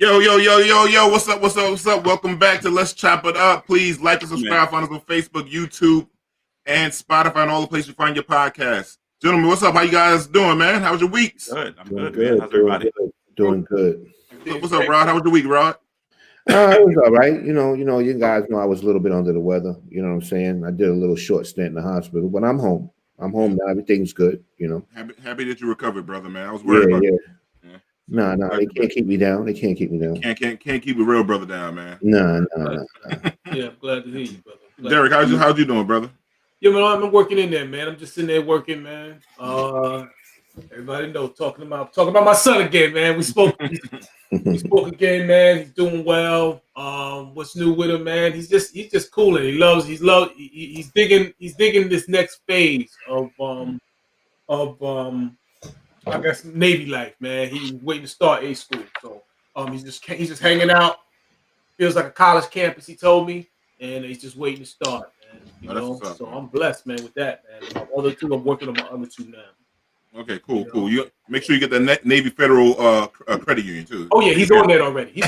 Yo. What's up? Welcome back to Let's Chop It Up. Please like and subscribe. Find us on Facebook, YouTube, and Spotify, and all the places you find your podcast. Gentlemen, what's up? How you guys doing, man? How was your weeks? Good. I'm good, man. How's everybody? Doing good. What's up, Rod? How was your week, Rod? It was all right. You guys know I was a little bit under the weather. You know what I'm saying? I did a little short stint in the hospital, but I'm home. I'm home now. Everything's good, Happy that you recovered, brother, man. I was worried about you. No, they can't keep me down. They can't keep me down. Can't keep a real brother down, man. No. Yeah, I'm glad to hear you, brother. Derek, how's you doing, brother? Yeah, man, I'm working in there, man. I'm just sitting there working, man. Everybody know talking about my son again, man. We spoke again, man. He's doing well. What's new with him, man? He's just cooling. He's digging this next phase of I guess Navy life, man. He's waiting to start A school, so he's just hanging out. Feels like a college campus, he told me, and he's just waiting to start, man. So I'm blessed, man, with that, man. I'm working on my other two now. Okay, cool. You make sure you get the Navy Federal credit union too. Oh yeah, he's on that already. Yeah.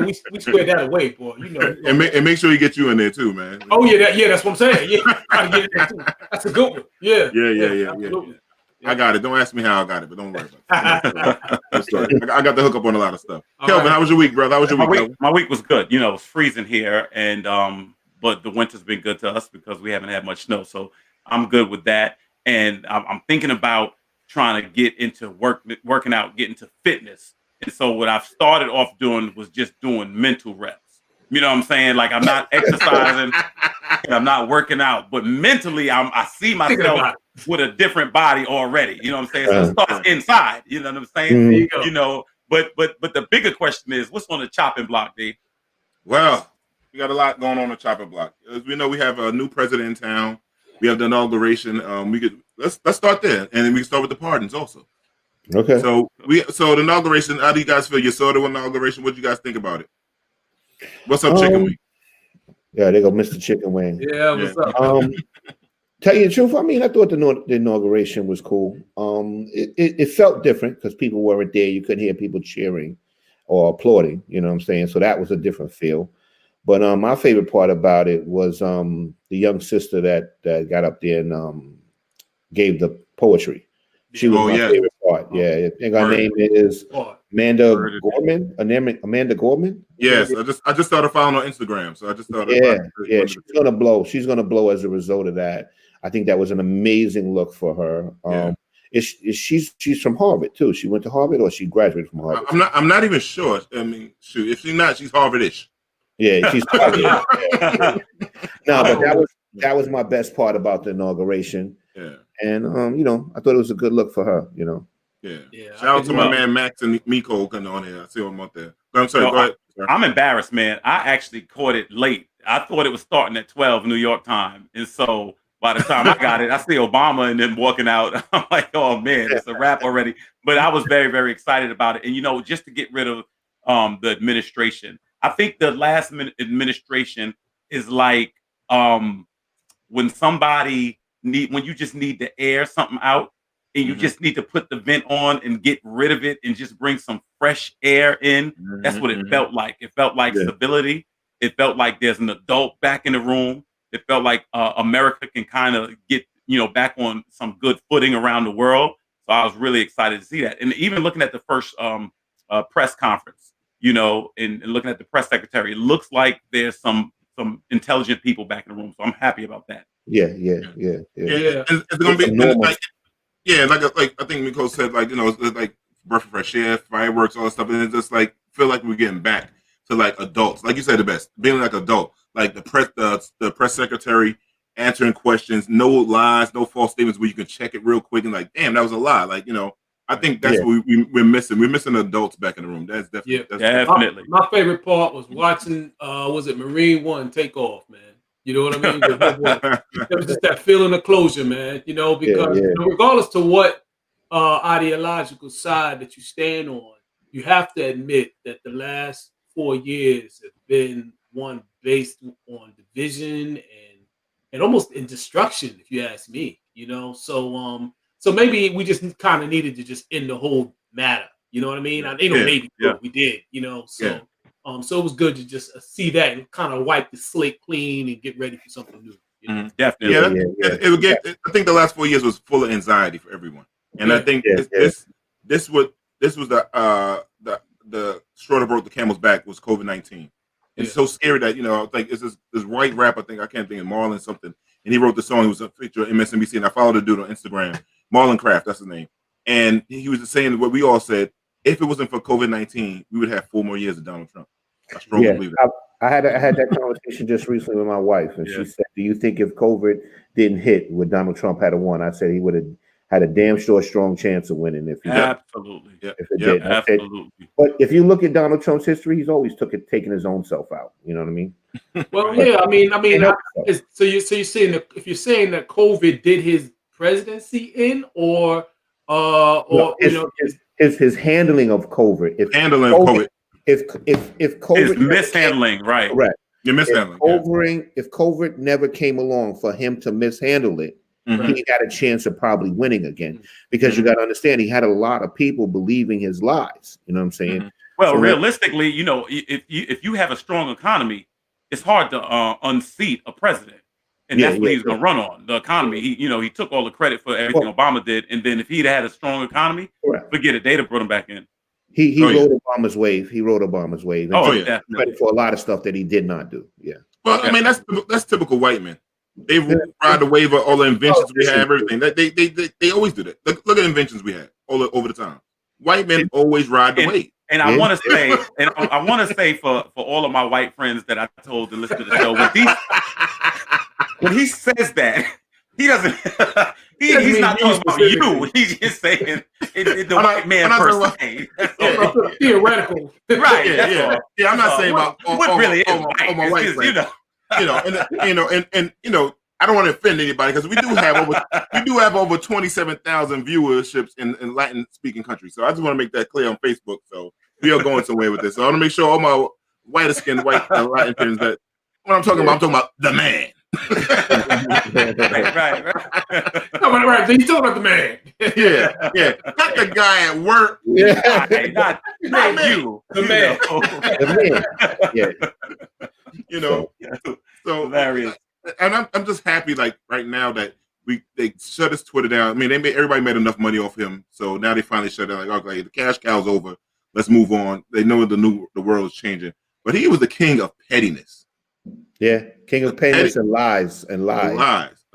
We squared that away, boy. And make sure he gets you in there too, man. Oh yeah, that's what I'm saying. Yeah, try to get in there too. That's a good one. Yeah. Yeah. I got it. Don't ask me how I got it, but don't worry about it. I got the hook up on a lot of stuff. Kelvin, how was your week, brother? How was your week? My week was good. It was freezing here, and but the winter's been good to us because we haven't had much snow. So I'm good with that. And I'm thinking about trying to get into working out, get into fitness. And so what I've started off doing was just doing mental reps. You know what I'm saying? Like I'm not exercising and I'm not working out, but mentally I see myself with a different body already. You know what I'm saying? So it starts inside. You know what I'm saying? But the bigger question is, what's on the chopping block, D? Well, we got a lot going on the chopping block. As we know, we have a new president in town. We have the inauguration. Let's start there, and then we can start with the pardons also. Okay. So the inauguration. How do you guys feel? You saw the inauguration. What do you guys think about it? What's up, Chicken Wing? Yeah, they go Mr. Chicken Wing. Yeah, what's up? Tell you the truth, I mean, I thought the inauguration was cool. It felt different because people weren't there. You couldn't hear people cheering or applauding. You know what I'm saying? So that was a different feel. But my favorite part about it was the young sister that got up there and gave the poetry. She was my favorite part. Yeah, I think her name is Amanda Gorman. Amanda Gorman. Yes, I just started following on Instagram, so I just started. Yeah, she's gonna blow. She's gonna blow as a result of that. I think that was an amazing look for her. She's from Harvard too. She went to Harvard, or she graduated from Harvard. I'm not even sure. I mean, shoot, if she's not, she's Harvard-ish. Yeah, she's Harvard. No, but that was my best part about the inauguration. Yeah. And I thought it was a good look for her, Yeah. Shout out to my man Max and Nicole coming on here. I see him up there. I'm sorry, go ahead. I'm embarrassed, man. I actually caught it late. I thought it was starting at 12 New York time. And so by the time I got it, I see Obama and them walking out. I'm like, oh man, it's a wrap already. But I was very, very excited about it. And just to get rid of the administration. I think the last administration is like when somebody when you just need to air something out and you just need to put the vent on and get rid of it and just bring some fresh air in. That's what it felt like. It felt like stability. It felt like there's an adult back in the room. It felt like America can kind of get, back on some good footing around the world. So I was really excited to see that. And even looking at the first press conference, and looking at the press secretary, it looks like there's some intelligent people back in the room. So I'm happy about that. Yeah. It's gonna be like I think Nicole said, it's like breath of fresh air, fireworks, all that stuff, and it's just like feel like we're getting back to like adults, like you said, the best being like adult, like the press secretary answering questions, no lies, no false statements, where you can check it real quick and like, damn, that was a lie, I think that's what we're missing. We're missing adults back in the room. That's definitely. My favorite part was watching. Was it Marine One take off, man? You know what I mean? It was just that feeling of closure, man. Because regardless to what ideological side that you stand on, you have to admit that the last 4 years have been one based on division and almost in destruction, if you ask me. So maybe we just kind of needed to just end the whole matter. You know what I mean? Ain't no maybe, but we did. You know, so so it was good to just see that and kind of wipe the slate clean and get ready for something new. You know? Definitely. It would get. I think the last 4 years was full of anxiety for everyone, and I think this was the straw that broke the camel's back was COVID-19. It's so scary that like it's this white rap. I can't think of Marlon something, and he wrote the song. It was a feature on MSNBC, and I followed the dude on Instagram, Marlon Craft. That's his name, and he was just saying what we all said. If it wasn't for COVID-19, we would have 4 more years of Donald Trump. I strongly believe that. I had that conversation just recently with my wife, and she said, "Do you think if COVID didn't hit, would Donald Trump had won?" I said he would have had a damn sure strong chance of winning if he absolutely, if it did. Absolutely. But if you look at Donald Trump's history, he's always taking his own self out. You know what I mean? Well, so you're saying that if you're saying that COVID did his presidency in, or his handling of COVID. If COVID. If COVID is mishandling, right? Correct. You're mishandling. If COVID never came along for him to mishandle it, he had a chance of probably winning again. Because you got to understand, he had a lot of people believing his lies. You know what I'm saying? Well, so realistically, if you have a strong economy, it's hard to unseat a president, and that's what he's going to run on, the economy. He took all the credit for everything Obama did, and then if he'd had a strong economy, forget it, they'd have brought him back in. He rode Obama's wave. He rode Obama's wave. And credit for a lot of stuff that he did not do. Yeah. Well, I mean, that's typical white men. They ride the wave of all the inventions we have, everything. They always do that. Look at inventions we had all over the time. White men always ride the wave. And I want to say, I want to say for all of my white friends that I told to listen to the show, when he says that, he doesn't. He's not talking about you. He's just saying the white man per se. Theoretical, right? I'm not saying about what really is my white friends. I don't want to offend anybody because we do have over 27,000 viewerships in Latin speaking countries. So I just want to make that clear on Facebook. So we are going somewhere with this. So I want to make sure all my whiter skinned white Latin friends that what I'm talking about the man. right. Right. So you talking about the man? yeah. Not the guy at work. Not you. The man. So hilarious. And I'm just happy, like right now that they shut his Twitter down. I mean, everybody made enough money off him, so now they finally shut down. Like, okay, the cash cow's over. Let's move on. They know the world is changing, but he was the king of pettiness. Yeah, king of pettiness and lies and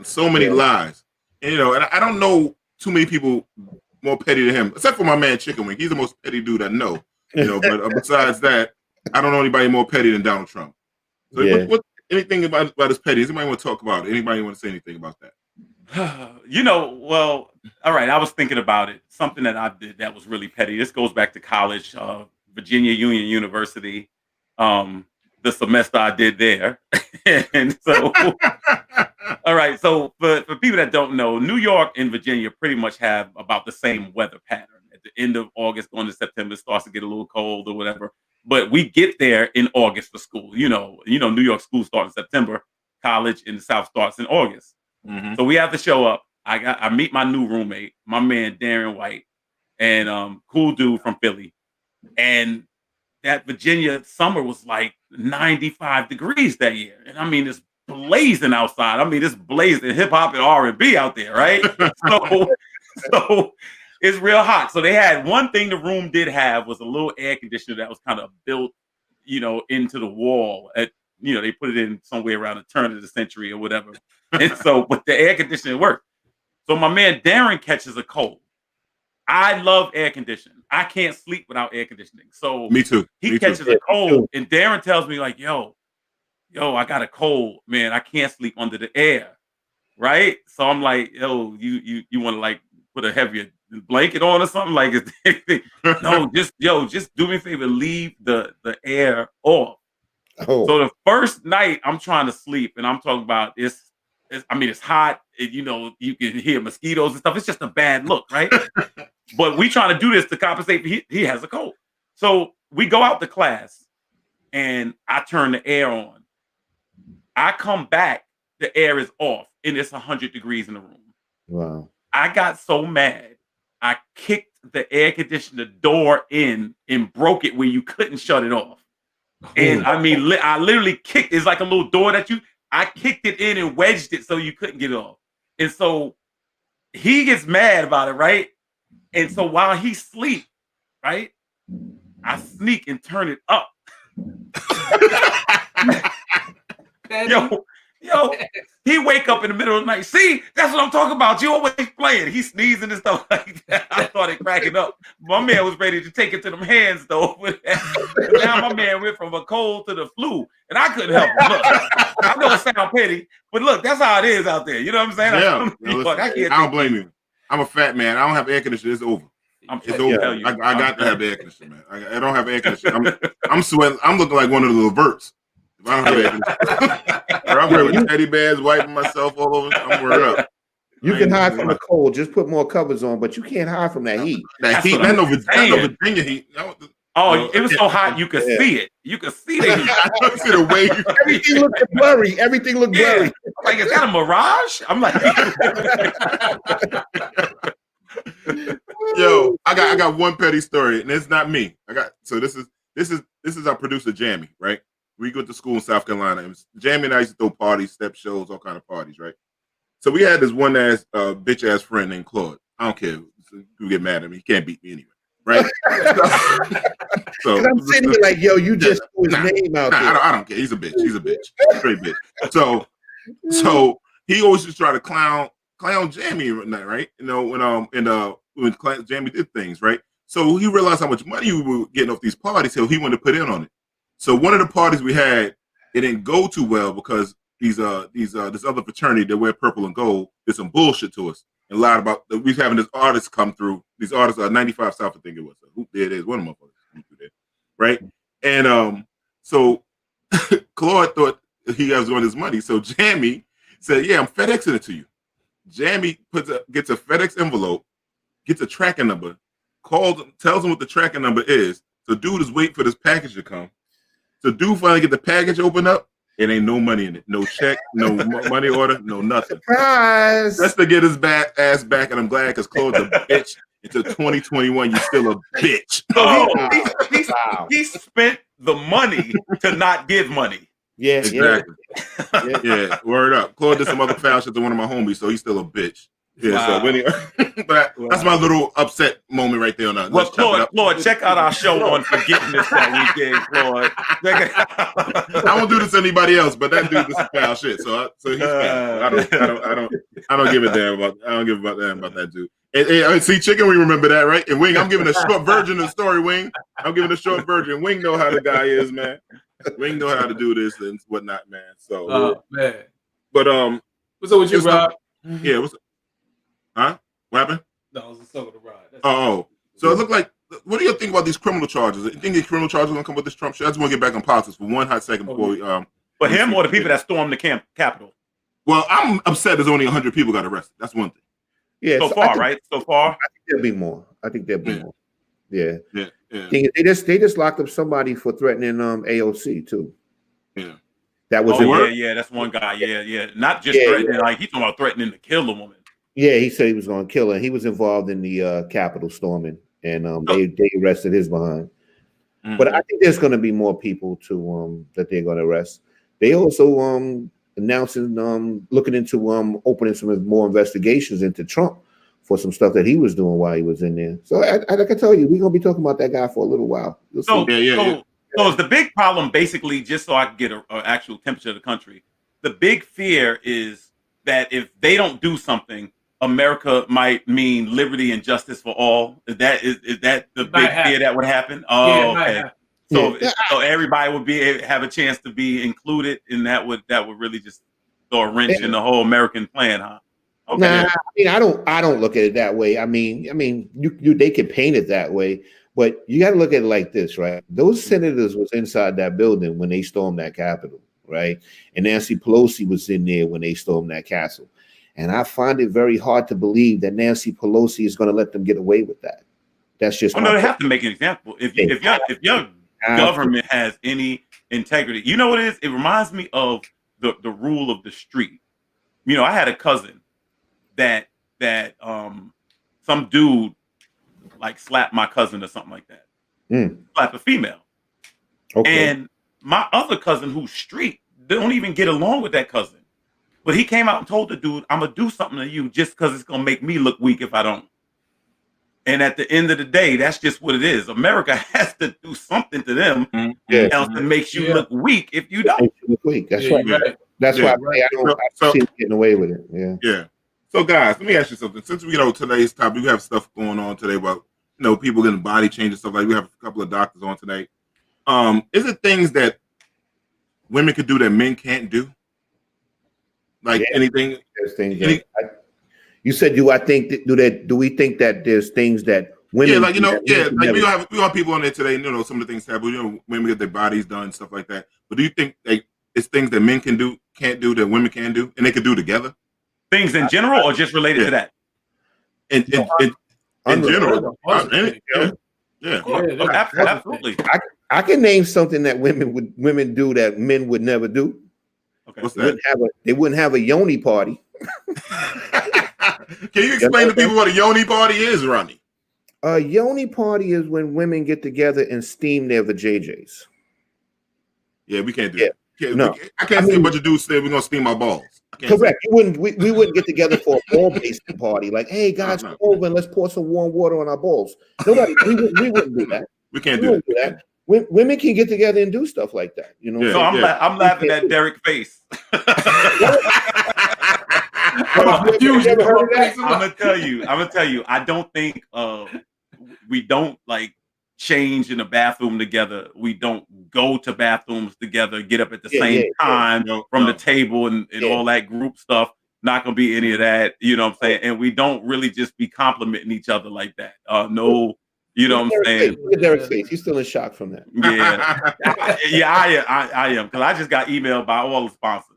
so many lies. And, and I don't know too many people more petty than him, except for my man Chicken Wing. He's the most petty dude I know. But besides that, I don't know anybody more petty than Donald Trump. So what anything about his petty? Does anybody want to talk about it? Anybody want to say anything about that? Well, all right. I was thinking about it. Something that I did that was really petty. This goes back to college, Virginia Union University. The semester I did there. And so, all right. So for people that don't know, New York and Virginia pretty much have about the same weather pattern. At the end of August, going to September, it starts to get a little cold or whatever. But we get there in August for school. New York school starts in September. College in the South starts in August. So we have to show up. I meet my new roommate, my man Darren White, and cool dude from Philly. And that Virginia summer was like 95 degrees that year. And I mean, it's blazing outside. I mean, it's blazing hip hop and R&B out there, right? So it's real hot. So they had one thing the room did have was a little air conditioner that was kind of built, into the wall. They put it in somewhere around the turn of the century or whatever. And so, but the air conditioning worked. So my man Darren catches a cold. I love air conditioning. I can't sleep without air conditioning. So me too. He catches a cold, and Darren tells me like, yo, I got a cold, man. I can't sleep under the air. Right? So I'm like, yo, you want to like put a heavier blanket on or something? Like, no, just do me a favor, leave the air off. So the first night I'm trying to sleep, and I'm talking about it's hot. You can hear mosquitoes and stuff. It's just a bad look, right? But we trying to do this to compensate. He has a cold. So we go out to class, and I turn the air on. I come back, the air is off, and it's 100 degrees in the room. Wow. I got so mad, I kicked the air conditioner door in and broke it where you couldn't shut it off. And I mean, I literally kicked. It's like a little door that I kicked it in and wedged it so you couldn't get it off. And so he gets mad about it, right? And so while he sleep, right, I sneak and turn it up. Yo, he wake up in the middle of the night. See, that's what I'm talking about. You always playing. He sneezing and stuff like that. I started cracking up. My man was ready to take it to them hands, though. Now my man went from a cold to the flu, and I couldn't help him. Look, I know it sounds petty, but look, that's how it is out there. You know what I'm saying? Yeah. I don't blame you. I'm a fat man. I don't have air conditioning. It's over. It's over. I got to have the air conditioning, man. I don't have air conditioning. I'm sweating. I'm looking like one of the Leverts. If I don't have air conditioning. I'm wearing teddy bears, wiping myself all over. I'm worried up. You can hide from the cold. Just put more covers on, but you can't hide from that heat. That heat. That no Virginia heat. It was so hot you could see it. You could see the heat. I don't see the way. Everything looked blurry. Everything looked blurry. Like, is that a mirage? I'm like, yo, I got one petty story, and it's not me. This is our producer Jamie, right? We go to school in South Carolina, and Jamie and I used to throw parties, step shows, all kind of parties, right? So we had this one ass bitch ass friend named Claude. I don't care who get mad at me. He can't beat me anyway, right? So I'm sitting here like, yo, you just threw his name out there. I don't care. He's a bitch. He's a bitch. Straight bitch. So he always just try to clown Jamie at night, right? You know, when Jamie did things, right? So he realized how much money we were getting off these parties, so he wanted to put in on it. So one of the parties we had, it didn't go too well because this other fraternity that wear purple and gold did some bullshit to us and lied about. We was having this artist come through. These artists are 95 South, I think it was. Who there it is? One of them motherfuckers, right? And so Claude thought he was on his money. So Jamie said, "Yeah, I'm FedExing it to you." Jamie gets a FedEx envelope, gets a tracking number, tells him what the tracking number is. So dude is waiting for this package to come. So dude finally get the package opened up. It ain't no money in it. No check, no money order, no nothing. Surprise! Just to get his ass back, and I'm glad because Claude's a bitch. Until 2021, you're still a bitch. So he spent the money to not give money. Yeah, exactly. Yeah, word up. Claude did some other foul shit to one of my homies, so he's still a bitch. Yeah, wow. So anyway, but that's my little upset moment right there on that. Well, Claude, check out our show on forgiveness that we did, Claude. I won't do this to anybody else, but that dude did some foul shit. So he's I don't give a damn about. I don't give a damn about that dude. And see, Chicken, we remember that, right? And Wing, I'm giving a short version of the story. Wing, I'm giving a short version. Wing know how the guy is, man. Wing know how to do this and whatnot, man. So, man. But what's up with you, Rob? Yeah, what's up? Huh? What happened? No, it was a the ride. So it looked like. What do you think about these criminal charges? You think these criminal charges gonna come with this Trump shit? I just want to get back on politics for one hot second before we. For him or the people that stormed the Capitol? Well, I'm upset. There's only 100 people got arrested. That's one thing. Yeah. So far, right? So far, I think there'll be more. Yeah. Yeah. They just locked up somebody for threatening AOC too. Yeah. That was that's one guy. Yeah. Not just threatening, like he's talking about threatening to kill a woman. Yeah, he said he was going to kill her. He was involved in the Capitol storming, and they arrested his behind. Mm-hmm. But I think there's going to be more people that they're going to arrest. They also announcing looking into opening some more investigations into Trump for some stuff that he was doing while he was in there. So I can tell you, we're going to be talking about that guy for a little while. So is the big problem basically, just so I can get an actual temperature of the country, the big fear is that if they don't do something, America might mean liberty and justice for all. Is that the big fear that would happen? Oh, okay. So everybody would have a chance to be included, and that would really just throw a wrench in the whole American plan, huh? Okay. Nah, I mean, I don't look at it that way. I mean, they can paint it that way, but you got to look at it like this, right? Those senators was inside that building when they stormed that Capitol, right? And Nancy Pelosi was in there when they stormed that castle. And I find it very hard to believe that Nancy Pelosi is going to let them get away with that. That's just. Oh, no, they have to make an example. If your government has any integrity, you know what it is? It reminds me of the rule of the street. I had a cousin that some dude like slap my cousin or something like that. Mm. Slap a female. Okay. And my other cousin who's street, they don't even get along with that cousin. But he came out and told the dude, I'm going to do something to you just because it's going to make me look weak if I don't. And at the end of the day, that's just what it is. America has to do something to them, else it makes you look weak if you don't. Look weak. That's right. That's why I don't see him getting away with it. Yeah. So, guys, let me ask you something. Since today's topic, we have stuff going on today about people getting body change and stuff like. We have a couple of doctors on today. Is it things that women could do that men can't do? Like anything? There's things you said. Do we think that there's things that women? Yeah, like we have people on there today. Some of the things happen. Women get their bodies done, stuff like that. But do you think it's things that men can't do that women can do, and they could do together? Things in general, or just related to that? In general, absolutely. I can name something that women do that men would never do. Okay. What's that? They wouldn't have a yoni party. Can you explain to people what a yoni party is, Ronnie? A yoni party is when women get together and steam their vajayjays. Yeah, we can't do that. No, I can't see a bunch of dudes say we're gonna steam our balls. Correct. We wouldn't get together for a ball basting party. Like, hey guys, come over and let's pour some warm water on our balls. We wouldn't do that. We can't do that. Women can get together and do stuff like that. So I'm laughing at Derek's face. I'm gonna tell you. I don't think we don't like change in the bathroom together. We don't go to bathrooms together, get up at the same time from the table and all that group stuff. Not gonna be any of that, you know what I'm saying? And we don't really just be complimenting each other like that. No, you know what I'm saying? Look at Derek's face. He's still in shock from that. Yeah. I am, because I just got emailed by all the sponsors.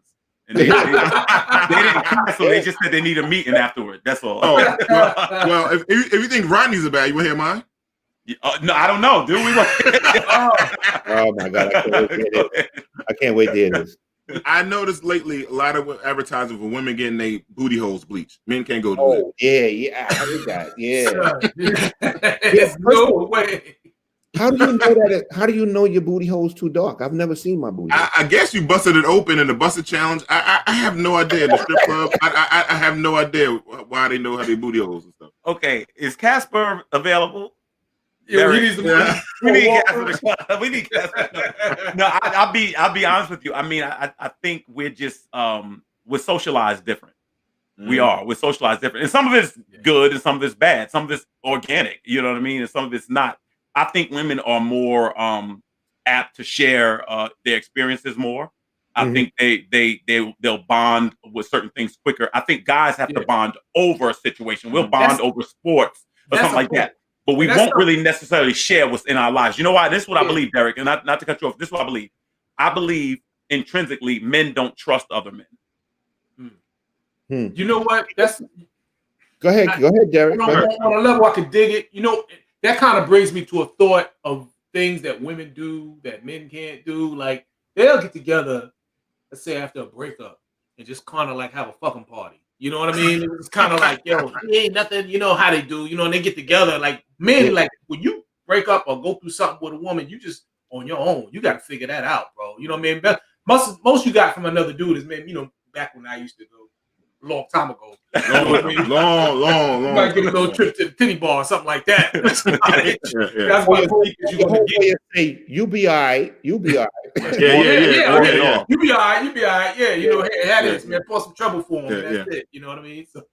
And they didn't cancel. They just said they need a meeting afterward. That's all. Oh, well, if you think Rodney's a bad, you want to hear mine? No, I don't know, dude. Oh my God! I can't wait to hear this. I noticed lately a lot of advertising for women getting their booty holes bleached. Men can't go do that. Yeah, I heard that. Yeah. There's no way. How do you know that? How do you know your booty hole's too dark? I've never seen my booty. I guess you busted it open in the busted challenge. I have no idea. The strip club. I have no idea why they know how they booty holes and stuff. Okay, is Casper available? Yeah, we need Casper. No, I'll be honest with you. I mean, I think we're just we're socialized different. We're socialized different, and some of it's good and some of it's bad. Some of it's organic. You know what I mean? And some of it's not. I think women are more apt to share their experiences more. I think they'll bond with certain things quicker. I think guys have to bond over a situation. We'll bond over sports or something like that. But we won't really necessarily share what's in our lives. You know why? This is what I believe, Derek, and not to cut you off. This is what I believe. I believe intrinsically men don't trust other men. You know what? Go ahead, Derek. On a level I could dig it. That kind of brings me to a thought of things that women do that men can't do. Like they'll get together, let's say after a breakup, and just kind of like have a fucking party. You know what I mean? It's kind of like, yo, it ain't nothing. You know how they do. And they get together. Like men, like when you break up or go through something with a woman, you just on your own. You got to figure that out, bro. You know what I mean? Most you got from another dude is, man. Back when I used to go. Long time ago. Long. You might get a little trip to the titty bar or something like that. That's say you be all right. You be all right. Yeah, had this, man. Pour some trouble for him. That's it. You know what I mean? So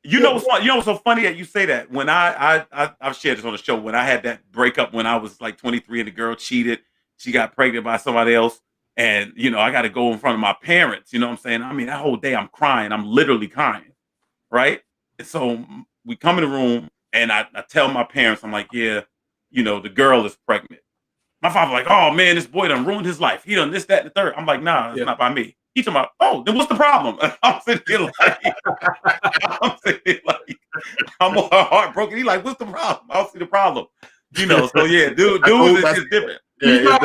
you know what's so funny that you say that? When I've shared this on the show, when I had that breakup when I was like 23 and the girl cheated, she got pregnant by somebody else. And, I got to go in front of my parents, you know what I'm saying? I mean, that whole day I'm crying. I'm literally crying, right? And so we come in the room and I tell my parents, I'm like, the girl is pregnant. My father's like, oh, man, this boy done ruined his life. He done this, that, and the third. I'm like, nah, it's not by me. He's talking about, oh, then what's the problem? I'm sitting here like, I'm heartbroken. He's like, what's the problem? I don't see the problem. So yeah, dude is just different. Yeah,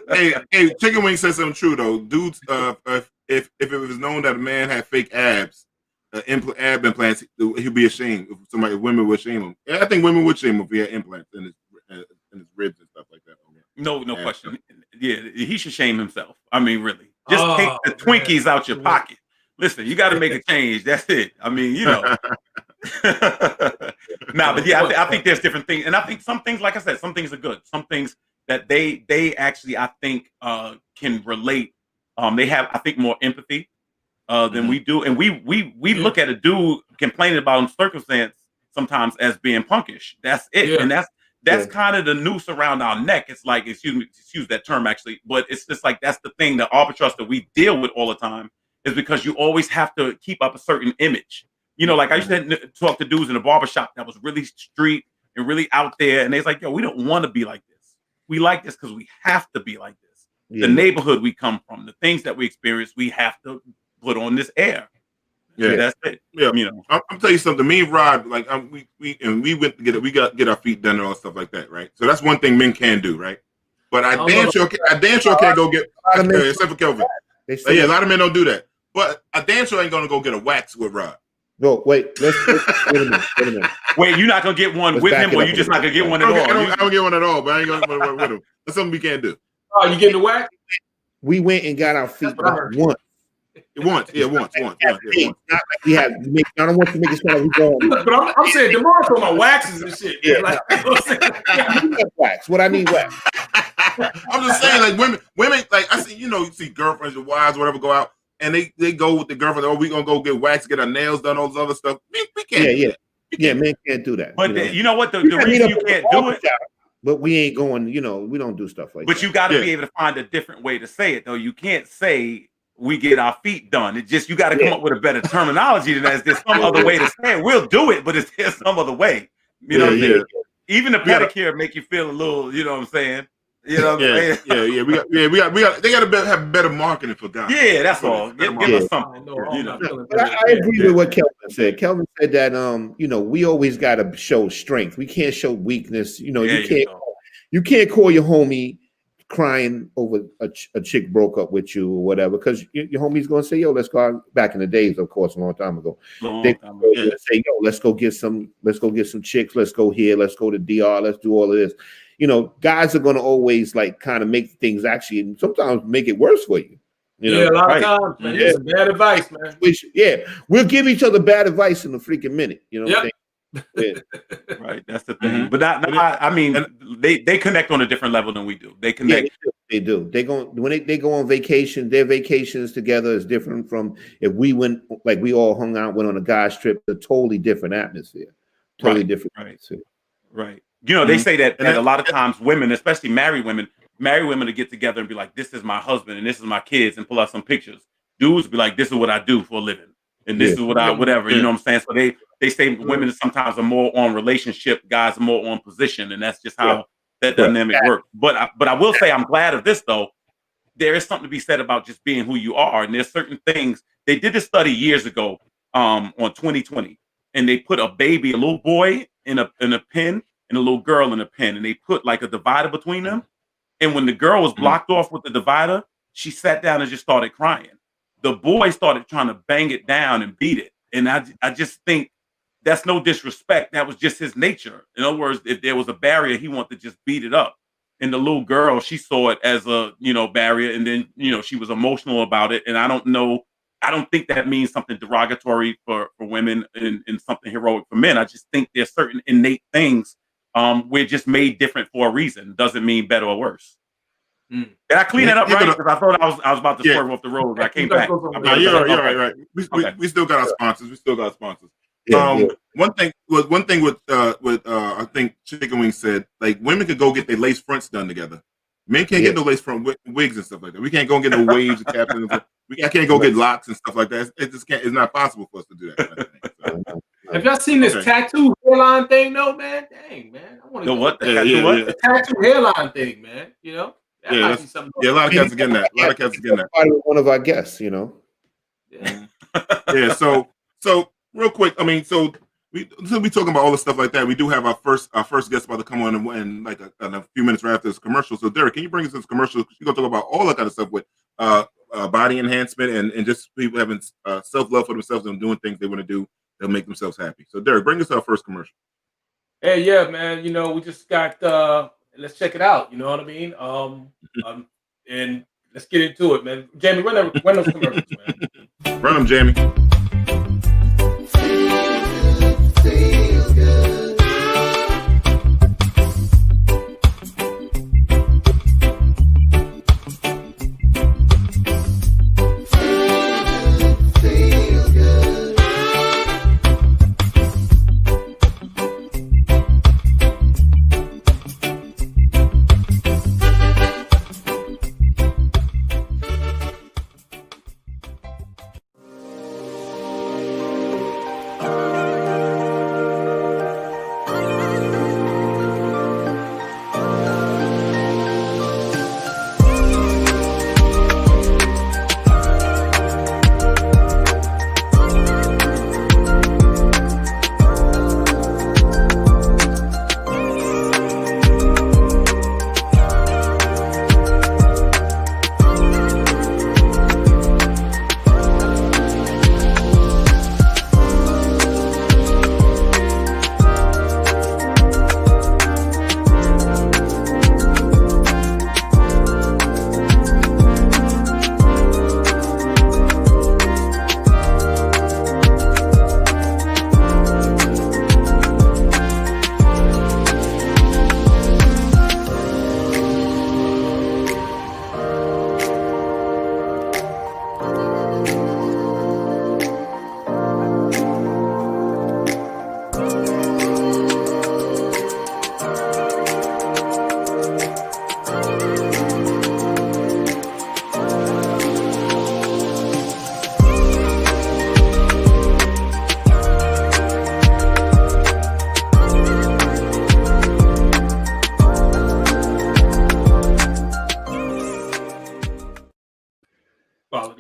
hey, Chicken Wing said something true though. Dudes, if it was known that a man had fake abs, ab implants, he'd be ashamed. If women would shame him. And I think women would shame him if he had implants in his ribs and stuff like that. No question. Yeah, he should shame himself. I mean, really, just take the Twinkies out your pocket. Listen, you got to make a change. That's it. I mean, you know. But yeah, I think there's different things, and I think some things, like I said, some things are good. Some things that they actually, I think, can relate. They have, I think, more empathy than we do, and we look at a dude complaining about his circumstance sometimes as being punkish. That's it, and that's kind of the noose around our neck. It's like, excuse that term actually, but it's just like that's the thing, the albatross that we deal with all the time is because you always have to keep up a certain image. You know, like I used to talk to dudes in a barbershop that was really street and really out there, and they're like, yo, we don't want to be like this. We like this because we have to be like this. Yeah. The neighborhood we come from, the things that we experience, we have to put on this air. Yeah, that's it. Yeah, you know, I'm tell you something. Me and Rod, like we went to get our feet done and all stuff like that, right? So that's one thing men can do, right? But I damn sure can't go get except for Kelvin. Yeah, a lot of men don't do that. But I damn sure ain't gonna go get a wax with Rod. No, wait. Wait a minute. Wait, you're not gonna get one with him, or you just not gonna get one at all? I don't get one at all, but I ain't gonna with him. That's something we can't do. Oh, you getting the wax? We went and got our feet done once. Once. Not like we have. I don't want to make it sound like we go. But I'm saying tomorrow for my waxes and shit. Yeah. Like, wax. What I mean, wax. I'm just saying, like women, like I see, you see girlfriends or wives, or whatever, go out and they go with the girlfriend. Oh, we gonna go get wax, get our nails done, all this other stuff. We can't. Yeah, men can't do that. But you know what? The reason you can't do it. But we ain't going. We don't do stuff like that. But you got to be able to find a different way to say it, though. You can't say we get our feet done. It just, you got to come up with a better terminology than that. Is there some other way to say it? We'll do it, but is there some other way? You know what I'm saying? Even the pedicure make you feel a little, you know what I'm saying? You know what I'm saying? We got. They got to have better marketing for guys. Yeah, that's all. Give us something. But I agree with what Kelvin said. Kelvin said that we always got to show strength. We can't show weakness. You can't call your homie crying over a chick broke up with you or whatever, because your homie's gonna say, yo, let's go out. Back in the days, of course, a long time ago. They say, yo, let's go get some chicks, let's go here, let's go to DR, let's do all of this. Guys are gonna always like kind of make things actually, and sometimes make it worse for you. A lot of times, man. It's bad advice, man. We'll give each other bad advice in a freaking minute. You know what I'm saying? Right, that's the thing. But I mean, they connect on a different level than we do. They connect. They do. They go when they go on vacation. Their vacations together is different from if we went, like we all hung out, went on a guy's trip. A totally different atmosphere. Totally different. Atmosphere. Right. They say that a lot of times women, especially married women to get together and be like, this is my husband and this is my kids, and pull out some pictures. Dudes be like, this is what I do for a living, and this is what I whatever. You know what I'm saying? So they say women sometimes are more on relationship, guys are more on position, and that's just how that dynamic works. But I will say I'm glad of this, though. There is something to be said about just being who you are, and there's certain things. They did this study years ago on 2020, and they put a little boy in a pen and a little girl in a pen, and they put like a divider between them. And when the girl was blocked off with the divider, she sat down and just started crying. The boy started trying to bang it down and beat it, and I just think that's no disrespect. That was just his nature. In other words, if there was a barrier, he wanted to just beat it up. And the little girl, she saw it as a, barrier. And then, she was emotional about it. And I don't think that means something derogatory for women and something heroic for men. I just think there's certain innate things we're just made different for a reason. Doesn't mean better or worse. Did I clean that up right? Because I thought I was about to swerve off the road, but I came back. You're right. We still got our sponsors. One thing with I think Chicken Wing said, like, women could go get their lace fronts done together. Men can't get no lace front wigs and stuff like that. We can't go get no waves and caps and stuff. I can't go get locks and stuff like that. It just can't. It's not possible for us to do that kind of thing. So, have y'all seen this tattoo hairline thing? No, man. Dang, man. I want to what? The tattoo hairline thing, man. That might be something. A lot of cats are getting that. One of our guests, Yeah. So real quick, I mean, so we talking about all the stuff like that. We do have our first guest about to come on in like a few minutes right after this commercial. So Derek, can you bring us this commercial? You're gonna talk about all that kind of stuff with body enhancement and just people having self-love for themselves and doing things they want to do that'll make themselves happy. So Derek, bring us our first commercial. Hey, yeah, man. We just got let's check it out. You know what I mean? And let's get into it, man. Jamie, run those commercials, man. Run them, Jamie.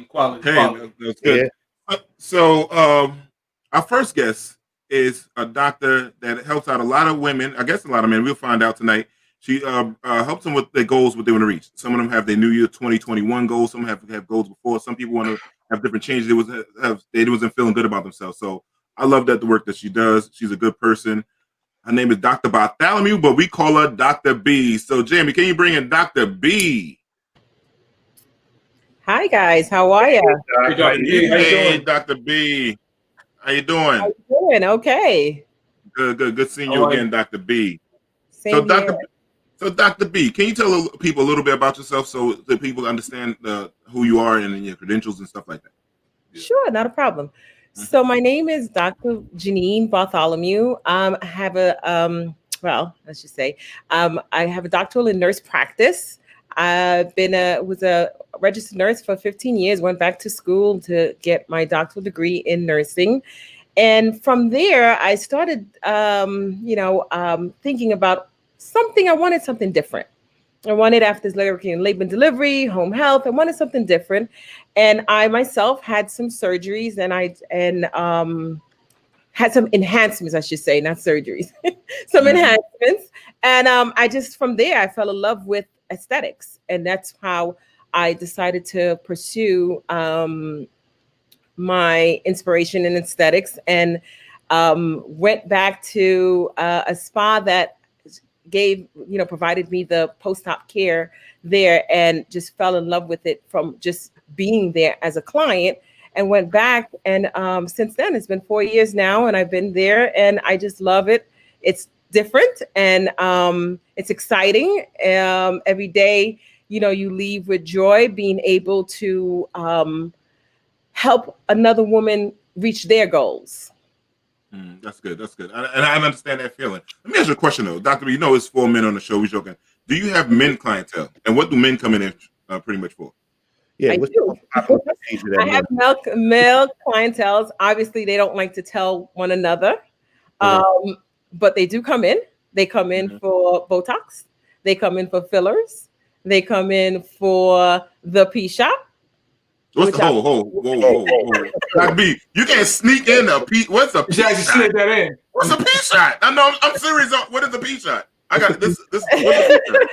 Quality. That's good. Yeah. So our first guest is a doctor that helps out a lot of women. I guess a lot of men. We'll find out tonight. She helps them with their goals, what they want to reach. Some of them have their New Year 2021 goals. Some have goals before. Some people want to have different changes. They wasn't feeling good about themselves. So I love that the work that she does. She's a good person. Her name is Dr. Bartholomew, but we call her Dr. B. So Jamie, can you bring in Dr. B? Hi guys, how are you? Hey, Dr. B. How you doing? How you doing? Okay. Good seeing you again, Dr. B. Same So Dr. B, can you tell people a little bit about yourself so that people understand who you are and your credentials and stuff like that? Yeah. Sure, not a problem. So my name is Dr. Djenane Bartholomew. I have a let's just say, I have a doctoral in nurse practice. I've was a registered nurse for 15 years, went back to school to get my doctoral degree in nursing. And from there, I started, thinking about something. I wanted something different. I wanted, after labor and delivery, home health, I wanted something different. And I myself had some surgeries and had some enhancements, I should say, not surgeries, some enhancements. And I just, from there, I fell in love with aesthetics. And that's how I decided to pursue my inspiration in aesthetics, and went back to a spa that provided me the post-op care there, and just fell in love with it from just being there as a client, and went back. And since then, it's been 4 years now, and I've been there, and I just love it. It's different, and it's exciting. Every day, you leave with joy, being able to help another woman reach their goals. That's good. And I understand that feeling. Let me ask you a question though, Dr. B. It's 4 men on the show. We're joking. Do you have men clientele, and what do men come in pretty much for? Yeah, I do. I have male clientele. Obviously, they don't like to tell one another, but they do come in. They come in for Botox. They come in for fillers. They come in for the P shot. What's the whoa. Dr. B, you can't sneak in a P. What's a P shot? Slid that in. What's a P shot? I know. I'm serious. What is a P shot? I got this. What's a P shot?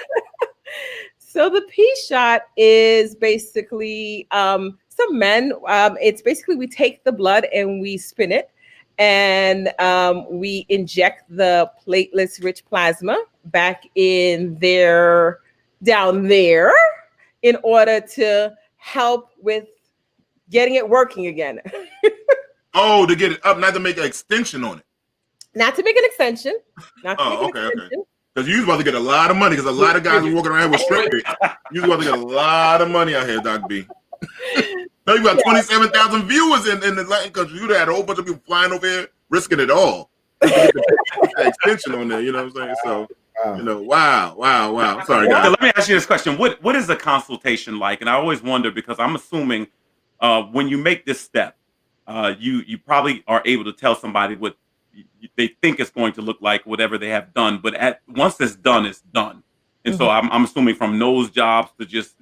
So the P shot is basically some men. It's basically we take the blood and we spin it, and we inject the platelets-rich plasma back in there, down there, in order to help with getting it working again. Oh, to get it up, not to make an extension on it. Not to make an extension. Okay. Because you was about to get a lot of money, because a lot of guys are walking around with strip bits. You was about to get a lot of money out here, Dr. B. Now you got 27,000 viewers in the Latin country. You'd had a whole bunch of people flying over here, risking it all. To get the extension on there, you know what I'm saying? So, you know, wow. Sorry, guys. So let me ask you this question. What is a consultation like? And I always wonder, because I'm assuming when you make this step, you probably are able to tell somebody what they think it's going to look like, whatever they have done. But once it's done, it's done. And so I'm assuming from nose jobs to just,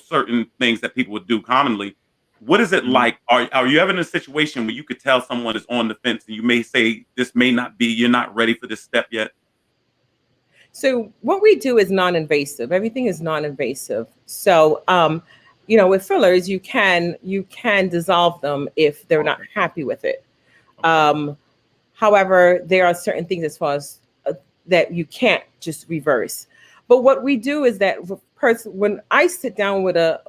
certain things that people would do commonly. What is it like? Are you ever in a situation where you could tell someone is on the fence and you may say, this may not be, you're not ready for this step yet? So what we do is non-invasive. Everything is non-invasive. So, with fillers, you can dissolve them if they're not happy with it. However, there are certain things as far as that you can't just reverse. But what we do is that when I sit down with a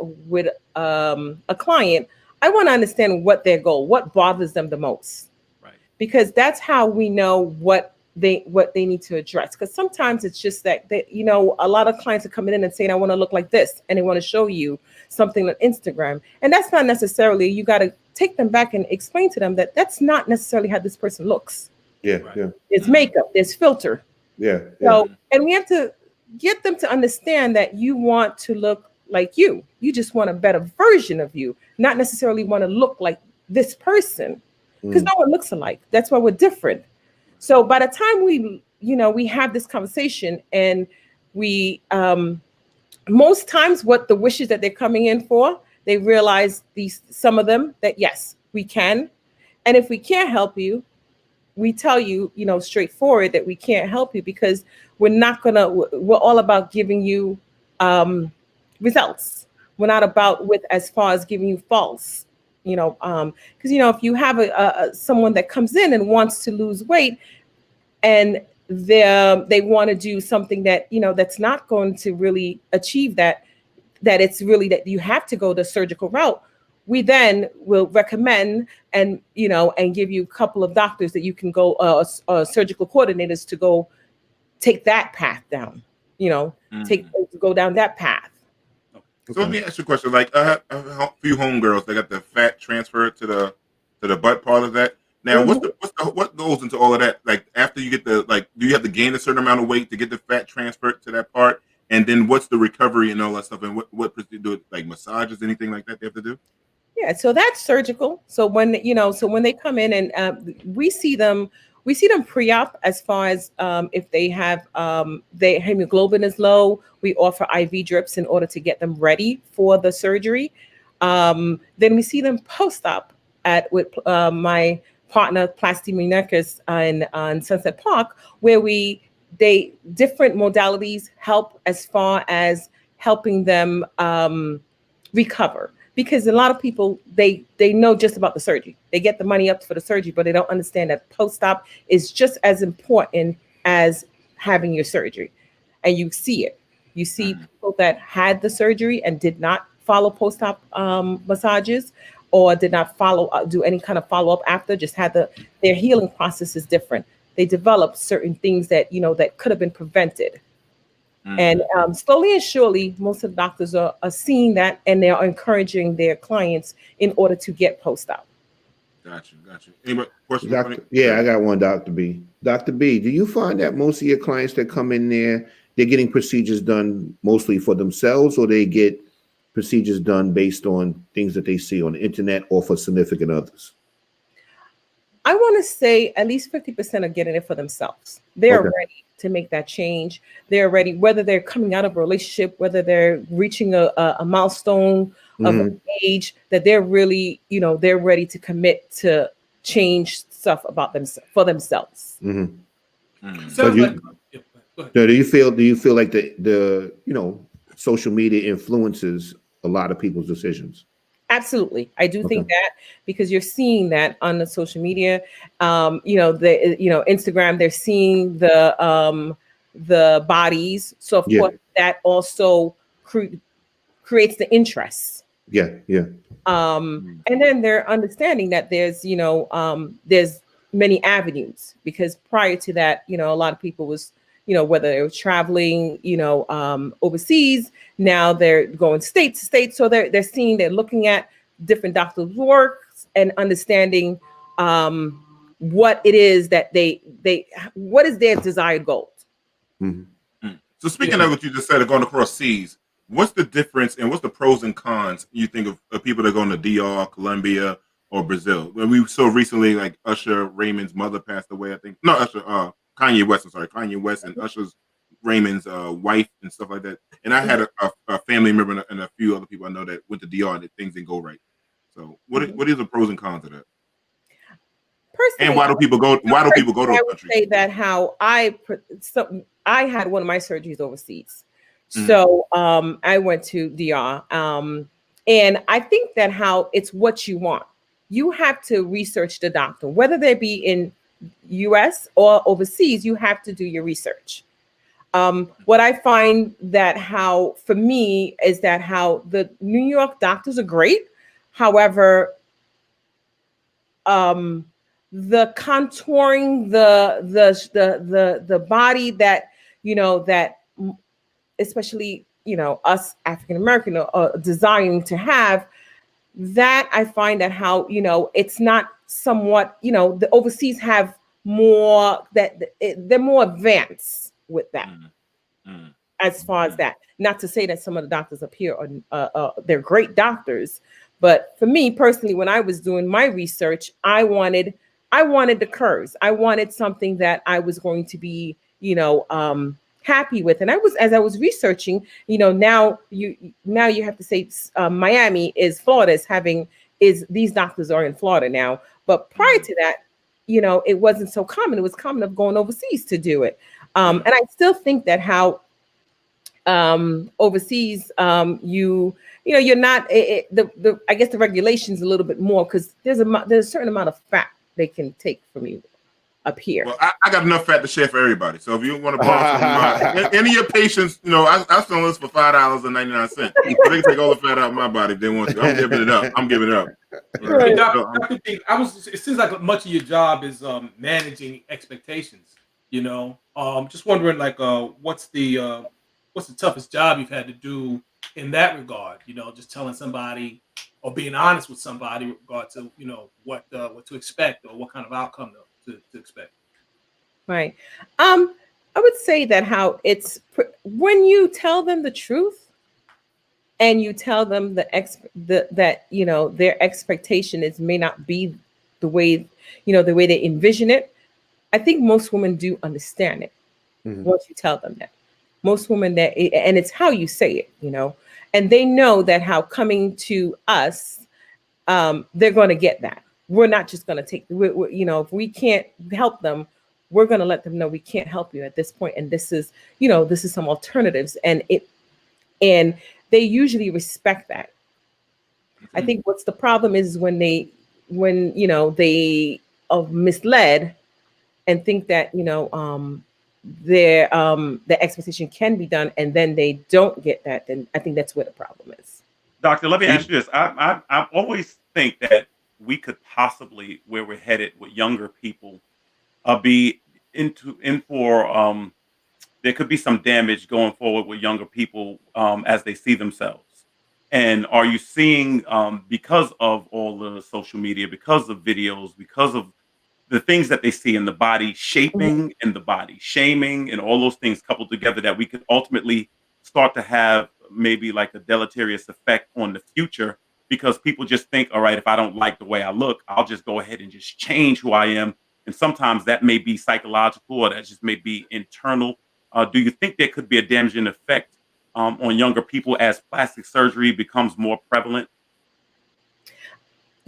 client, I want to understand what their goal, what bothers them the most, right? Because that's how we know what they need to address. Because sometimes it's just that a lot of clients are coming in and saying, I want to look like this, and they want to show you something on Instagram, and that's not necessarily. You got to take them back and explain to them that that's not necessarily how this person looks. Yeah. There's makeup, there's filter. Yeah. So, and we have to get them to understand that you want to look like you. You just want a better version of you, not necessarily want to look like this person, because no one looks alike. That's why we're different. So by the time we have this conversation, and we most times what the wishes that they're coming in for, they realize some of them that yes, we can. And if we can't help you, we tell you, straightforward that we can't help you, because we're all about giving you results. We're not about as far as giving you false, because, if you have someone that comes in and wants to lose weight, and they want to do something that, that's not going to really achieve that it's really that you have to go the surgical route, we then will recommend and give you a couple of doctors that you can go, surgical coordinators to go take that path down, go down that path. So let me ask you a question. Like, I have a few homegirls that got the fat transferred to the butt part of that. Now, what goes into all of that? Like, after you get do you have to gain a certain amount of weight to get the fat transferred to that part? And then what's the recovery and all that stuff? And what do, like massages, anything like that they have to do? Yeah, so that's surgical. So when they come in and we see them pre-op, as far as if they have their hemoglobin is low, we offer IV drips in order to get them ready for the surgery. Then we see them post-op with my partner Plasty Muñecas on Sunset Park, where different modalities help as far as helping them recover. Because a lot of people, they know just about the surgery. They get the money up for the surgery, but they don't understand that post-op is just as important as having your surgery. And you see it. You see people that had the surgery and did not follow post-op massages, or did not do any kind of follow-up after, just had their healing process is different. They develop certain things that, that could have been prevented. And slowly and surely, most of the doctors are seeing that, and they are encouraging their clients in order to get post-op. Got you. Anybody questions? I got one, Dr. B. Dr. B, do you find that most of your clients that come in there, they're getting procedures done mostly for themselves, or they get procedures done based on things that they see on the internet or for significant others? I want to say at least 50% are getting it for themselves. They're ready to make that change. They're ready, whether they're coming out of a relationship, whether they're reaching a milestone of an age, that they're really, they're ready to commit to change stuff about themselves for themselves. So do you feel like the social media influences a lot of people's decisions. Absolutely. I do think that, because you're seeing that on the social media, Instagram, they're seeing the bodies. So of course that also creates the interest. And then they're understanding that there's many avenues, because prior to that, a lot of people was, whether they were traveling, overseas, now they're going state to state. So they're looking at different doctors' works and understanding what it is that what is their desired goal. So speaking of what you just said, of going across seas, what's the difference and what's the pros and cons you think of people that are going to DR, Colombia, or Brazil? When we saw recently, like Usher Raymond's mother passed away, I think. No, Kanye West. I'm sorry, Kanye West and Usher's Raymond's wife and stuff like that. And I had a family member and a few other people I know that went to DR and that things didn't go right. So what is the pros and cons of that? Personally, and why do people go? Why do people go to a country? Say that how I had one of my surgeries overseas, so I went to DR, and I think that how it's what you want. You have to research the doctor, whether they be in U.S. or overseas. You have to do your research. What I find that how for me is that how the New York doctors are great, however, the contouring, the body that that especially us African American are desiring to have, that I find that how it's not somewhat the overseas have more, that they're more advanced with that. As far as that, not to say that some of the doctors up here are they're great doctors, but for me personally, when I was doing my research, I wanted the curves. I wanted something that I was going to be, happy with. And as I was researching, now you have to say Miami is Florida is these doctors are in Florida now. But prior to that, it wasn't so common. It was common of going overseas to do it. And I still think that how overseas, you're not I guess the regulations a little bit more, because there's a certain amount of fat they can take from you up here. Well, I got enough fat to share for everybody. So if you want to borrow some, any of your patients, I sell this for $5.99. So they can take all the fat out of my body if they want to. I'm giving it up. Right. Dr. D, it seems like much of your job is managing expectations. Just wondering, like, what's the toughest job you've had to do in that regard? Just telling somebody or being honest with somebody with regard to what to expect or what kind of outcome to expect. Right. I would say that how it's when you tell them the truth and you tell them that their expectation may not be the way the way they envision it. I think most women do understand it once you tell them that. Most women and it's how you say it, and they know that how coming to us, they're going to get that. We're not just going to take, if we can't help them, we're going to let them know we can't help you at this point. And this is some alternatives. And they usually respect that. I think what's the problem is when they are misled and think that, the expectation can be done, and then they don't get that, then I think that's where the problem is. Doctor, let me ask you this. I always think that we could possibly, where we're headed with younger people, be in for there could be some damage going forward with younger people as they see themselves. And are you seeing, because of all the social media, because of videos, because of the things that they see in the body shaping and the body shaming and all those things coupled together, that we could ultimately start to have maybe like a deleterious effect on the future, because people just think, all right, if I don't like the way I look, I'll just go ahead and just change who I am. And sometimes that may be psychological, or that just may be internal. Do you think there could be a damaging effect on younger people as plastic surgery becomes more prevalent?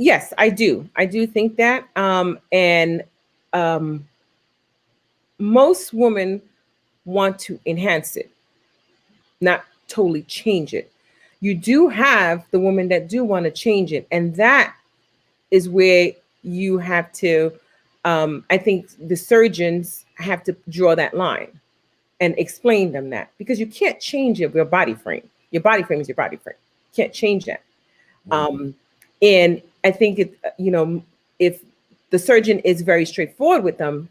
Yes, I do. I do think that. And most women want to enhance it. Not totally change it. You do have the women that do want to change it, and that is where you have to, I think the surgeons have to draw that line and explain them that, because you can't change your body frame. Your body frame is your body frame. You can't change that. And I think if the surgeon is very straightforward with them,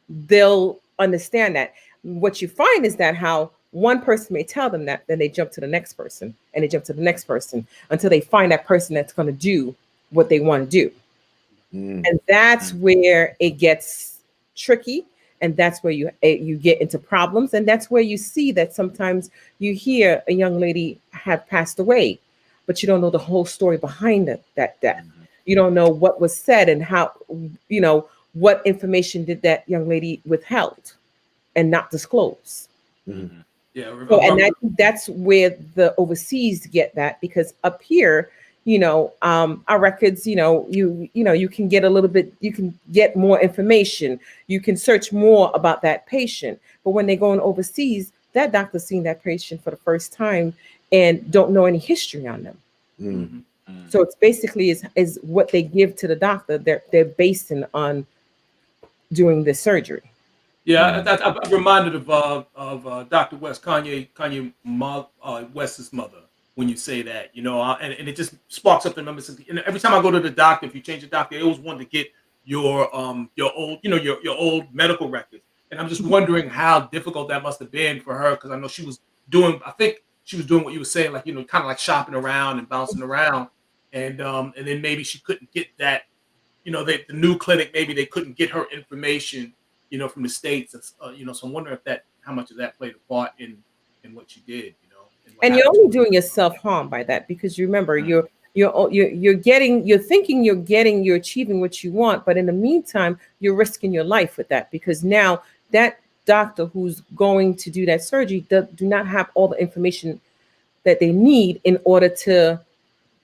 they'll understand that. What you find is that how one person may tell them that, then they jump to the next person and they jump to the next person until they find that person that's going to do what they want to do. And that's where it gets tricky. And that's where you get into problems. And that's where you see that sometimes you hear a young lady have passed away, but you don't know the whole story behind that death. You don't know what was said and how, what information did that young lady withheld and not disclose. Yeah. So, and I think that's where the overseas get that, because up here, our records, you can get a little bit, you can get more information, you can search more about that patient. But when they go on overseas, that doctor's seeing that patient for the first time and don't know any history on them. So it's basically is what they give to the doctor. They're basing on doing the surgery. Yeah, I'm reminded of Dr. West, Kanye West's mother, when you say that, and it just sparks up the numbers. And every time I go to the doctor, if you change the doctor, they always want to get your old, your old medical records. And I'm just wondering how difficult that must have been for her, because I know she was doing, I think she was doing what you were saying, like, kind of like shopping around and bouncing around. And then maybe she couldn't get that, the new clinic, maybe they couldn't get her information, from the States. So I'm wondering how much of that played a part in what she did, And you're only doing yourself harm by that, because you remember you're thinking you're achieving what you want, but in the meantime, you're risking your life with that, because now that doctor who's going to do that surgery do not have all the information that they need in order to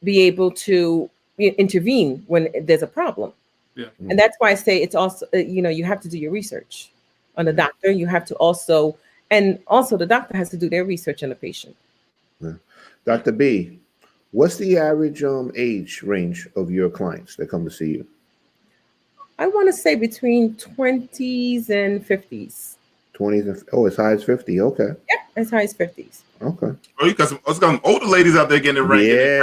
be able to intervene when there's a problem. Yeah. And that's why I say it's also, you have to do your research on the doctor. You have to also the doctor has to do their research on the patient. Yeah. Dr. B, what's the average age range of your clients that come to see you? I want to say between 20s and 50s. 20s and as high as 50. Okay. Yeah, as high as 50s. Okay. Oh, you got some older ladies out there getting it right. Yeah.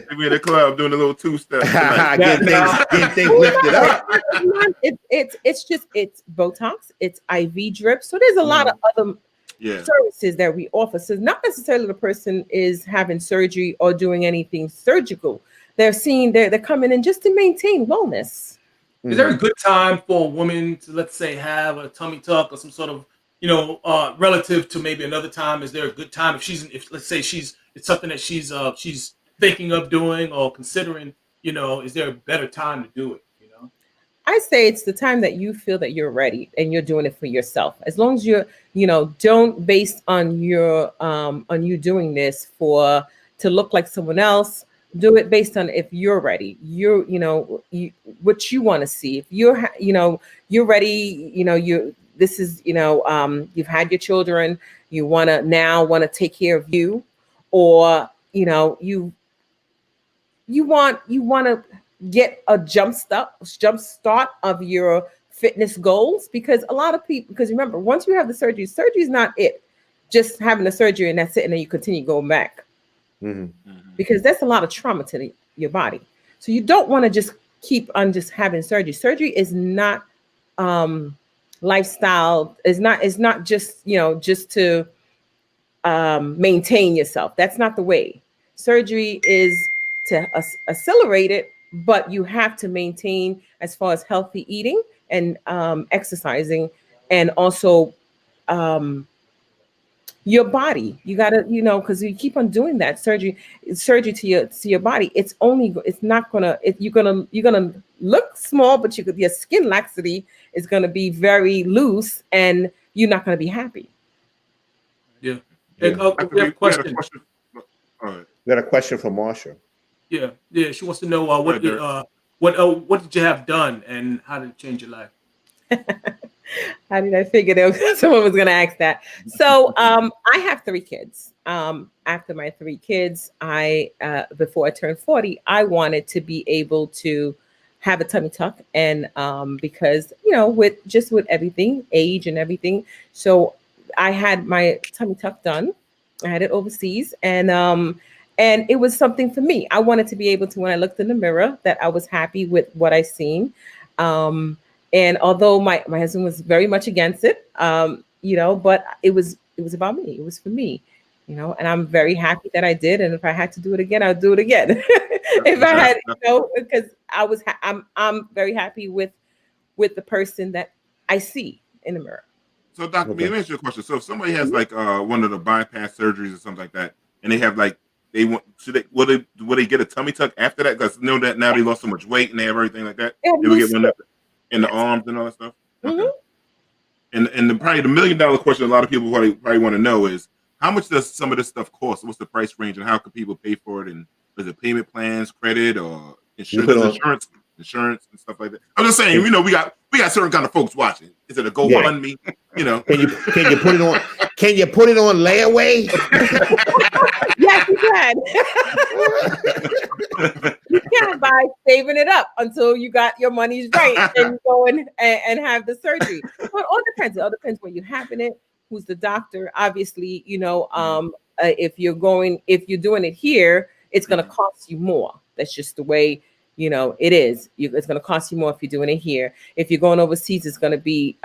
Maybe in the club doing a little two-step. Getting things lifted up. It's Botox, it's IV drips. So there's a lot of other services that we offer. So not necessarily the person is having surgery or doing anything surgical. They're coming in just to maintain wellness. Is there a good time for a woman to, let's say, have a tummy tuck or some sort of, relative to maybe another time? Is there a good time if let's say it's something that she's thinking of doing or considering, is there a better time to do it? I say it's the time that you feel that you're ready and you're doing it for yourself. As long as you're, don't base on your on you doing this to look like someone else. Do it based on if you're ready. What you want to see. If you're, you're ready. This is, you've had your children. You want to take care of you, or you want to get a jump start of your fitness goals, because a lot of people, because remember, once you have the surgery is not it. Just having the surgery and that's it, and then you continue going back. Because that's a lot of trauma to your body. So you don't want to just keep on just having surgery. Surgery is not lifestyle. It's not just just to maintain yourself. That's not the way. Surgery is to accelerate it, but you have to maintain as far as healthy eating and exercising, and also your body. You gotta, because you keep on doing that surgery to your body. You're gonna look small, but your skin laxity is gonna be very loose, and you're not gonna be happy. Yeah. We have a question. We got a question from Marsha. Yeah. She wants to know what did you have done and how did it change your life? How did I figure that someone was going to ask that? So I have 3 kids. After my 3 kids, I before I turned 40, I wanted to be able to have a tummy tuck, and because with everything, age and everything, so I had my tummy tuck done. I had it overseas, and it was something for me. I wanted to be able to, when I looked in the mirror, that I was happy with what I seen. And although my husband was very much against it, but it was about me. It was for me, and I'm very happy that I did. And if I had to do it again, I'll do it again. If I had, because I'm very happy with the person that I see in the mirror. So, Dr. Let me ask you a question. So, if somebody has like one of the bypass surgeries or something like that, and they have like will they get a tummy tuck after that? Because know that now they lost so much weight and they have everything like that. They will get one in the arms and all that stuff. Okay. And probably the $1 million question a lot of people probably want to know is how much does some of this stuff cost? What's the price range, and how can people pay for it? And is it payment plans, credit, or insurance and stuff like that? I'm just saying, we got certain kind of folks watching. Is it a GoFundMe? Can you put it on? Can you put it on layaway? Yes, you can. You can by saving it up until you got your money's right and go and have the surgery. So it all depends. It all depends where you're having it, who's the doctor. Obviously, if you're doing it here, it's going to cost you more. That's just the way it is. It's going to cost you more if you're doing it here. If you're going overseas, it's going to be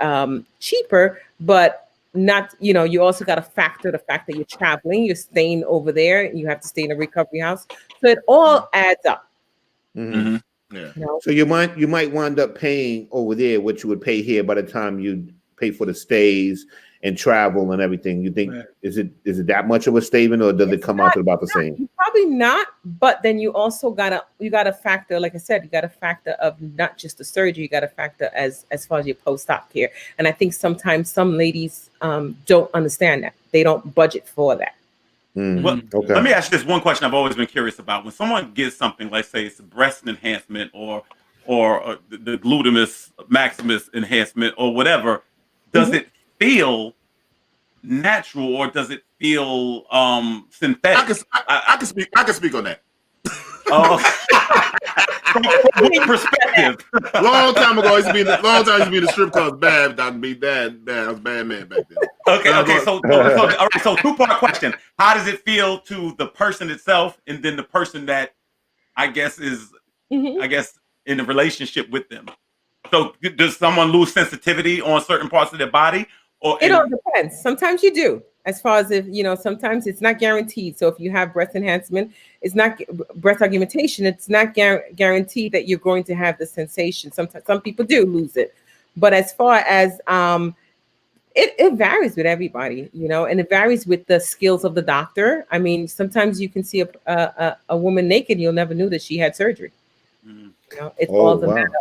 cheaper, but not, you also got to factor the fact that you're traveling, you're staying over there, you have to stay in a recovery house. So it all adds up. Mm-hmm. Yeah. So you might wind up paying over there what you would pay here by the time you pay for the stays and travel and everything. You think is it that much of a statement, or does it come out to about the same? Probably not, but then you also gotta factor, like I said, you gotta factor of not just the surgery, you gotta factor as far as your post-op care. And I think sometimes some ladies don't understand that. They don't budget for that. Well, let me ask you this one question I've always been curious about. When someone gets something, let's say it's breast enhancement or the gluteus maximus enhancement or whatever, does it feel natural or does it feel synthetic? I can speak on that. From what perspective? Long time ago, I used to be in the strip club. Bad, Dr. B. Bad. I was a bad man back then. Okay. So all right. So 2-part question: how does it feel to the person itself, and then the person that I guess is in a relationship with them? So does someone lose sensitivity on certain parts of their body? It all depends. Sometimes you do. As far as if, sometimes it's not guaranteed. So if you have breast enhancement, it's not breast augmentation. It's not guaranteed that you're going to have the sensation. Sometimes some people do lose it. But as far as it varies with everybody, and it varies with the skills of the doctor. I mean, sometimes you can see a woman naked, you'll never knew that she had surgery. It's all the matter.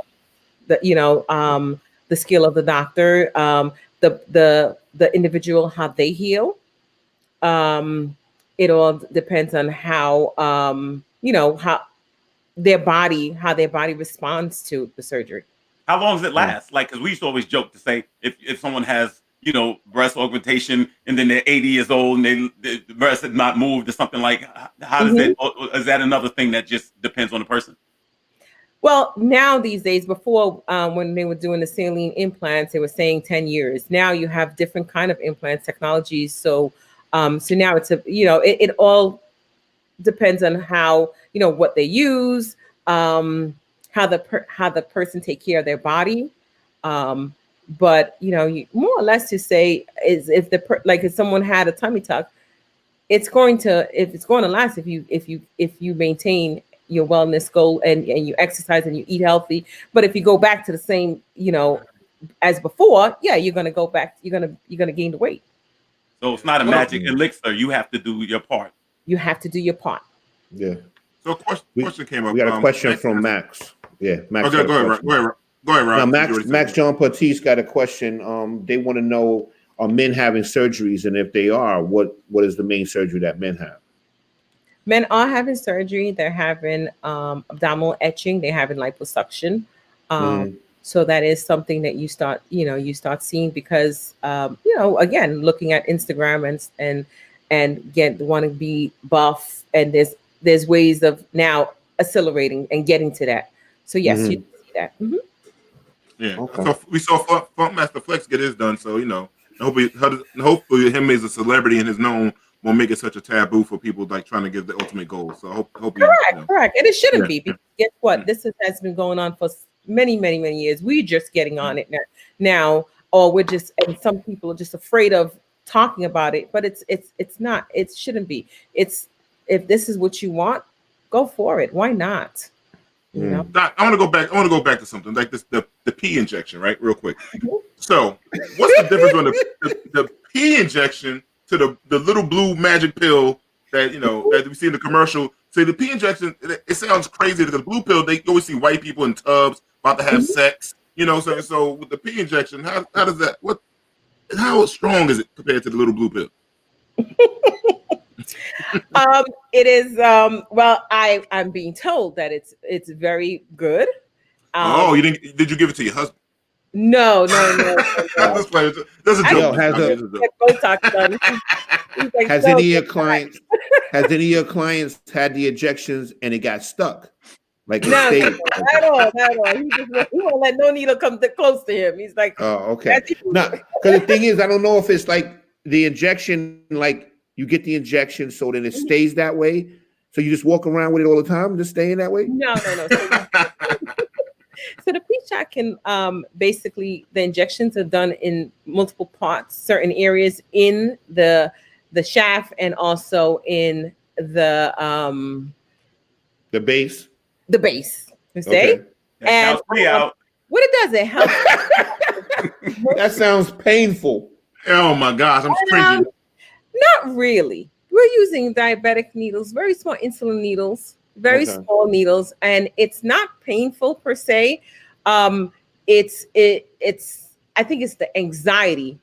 The skill of the doctor, the individual, how they heal. It all depends on how how their body responds to the surgery. How long does it last? Like, because we used to always joke to say if someone has breast augmentation and then they're 80 years old and the breast has not moved or something, like, how does that? Is that another thing that just depends on the person? Well, now these days, before when they were doing the saline implants, they were saying 10 years. Now you have different kind of implant technologies. So now it's it all depends on how, what they use, how the person take care of their body. But you, more or less to say is if if someone had a tummy tuck, it's going to last if you maintain your wellness goal and you exercise and you eat healthy. But if you go back to the same, as before, you're going to go back, you're going to gain the weight. So it's not a magic elixir. You have to do your part. You have to do your part. Yeah. So a question came up. We got a question from Max. Yeah, Max. Okay, go ahead, Rob. Now, Max John Patisse got a question. They want to know, are men having surgeries, and if they are, what is the main surgery that men have? Men are having surgery. They're having abdominal etching. They're having liposuction. So that is something that you start seeing because, again, looking at Instagram and want to be buff, and there's ways of now accelerating and getting to that. So yes, you see that. Mm-hmm. Yeah. Okay. So we saw Funkmaster Flex get his done. So hopefully him as a celebrity and his known won't make it such a taboo for people like trying to get the ultimate goal. So hope correct, and it shouldn't be, because guess what? This has been going on for many years. We're just getting on it now, or we're just, and some people are just afraid of talking about it. But it's not. It shouldn't be. It's, if this is what you want, go for it. Why not? You know. I want to go back to something like this, the pee injection, right? Real quick. So what's the difference on the pee injection to the little blue magic pill that that we see in the commercial? So the pee injection, it sounds crazy because the blue pill, they always see white people in tubs about to have sex, so with the pee injection, how does that, how strong is it compared to the little blue pill? It is well, I'm being told that it's very good. Did you give it to your husband? No. That's a joke. Has any of your clients had the injections and it got stuck? Like no, at all. He won't let no needle come close to him. He's like, oh, okay. No, because the thing is, I don't know if it's like the injection, like you get the injection, so then it stays that way. So you just walk around with it all the time, just staying that way? No. So the pee shot can basically, the injections are done in multiple parts, certain areas in the shaft, and also in the base. The base. You say? Okay. And what it does, it helps. That sounds painful. Oh my gosh, I'm cringing. Not really. We're using diabetic needles, very small insulin needles, very small needles, and it's not painful per se. It's I think it's the anxiety,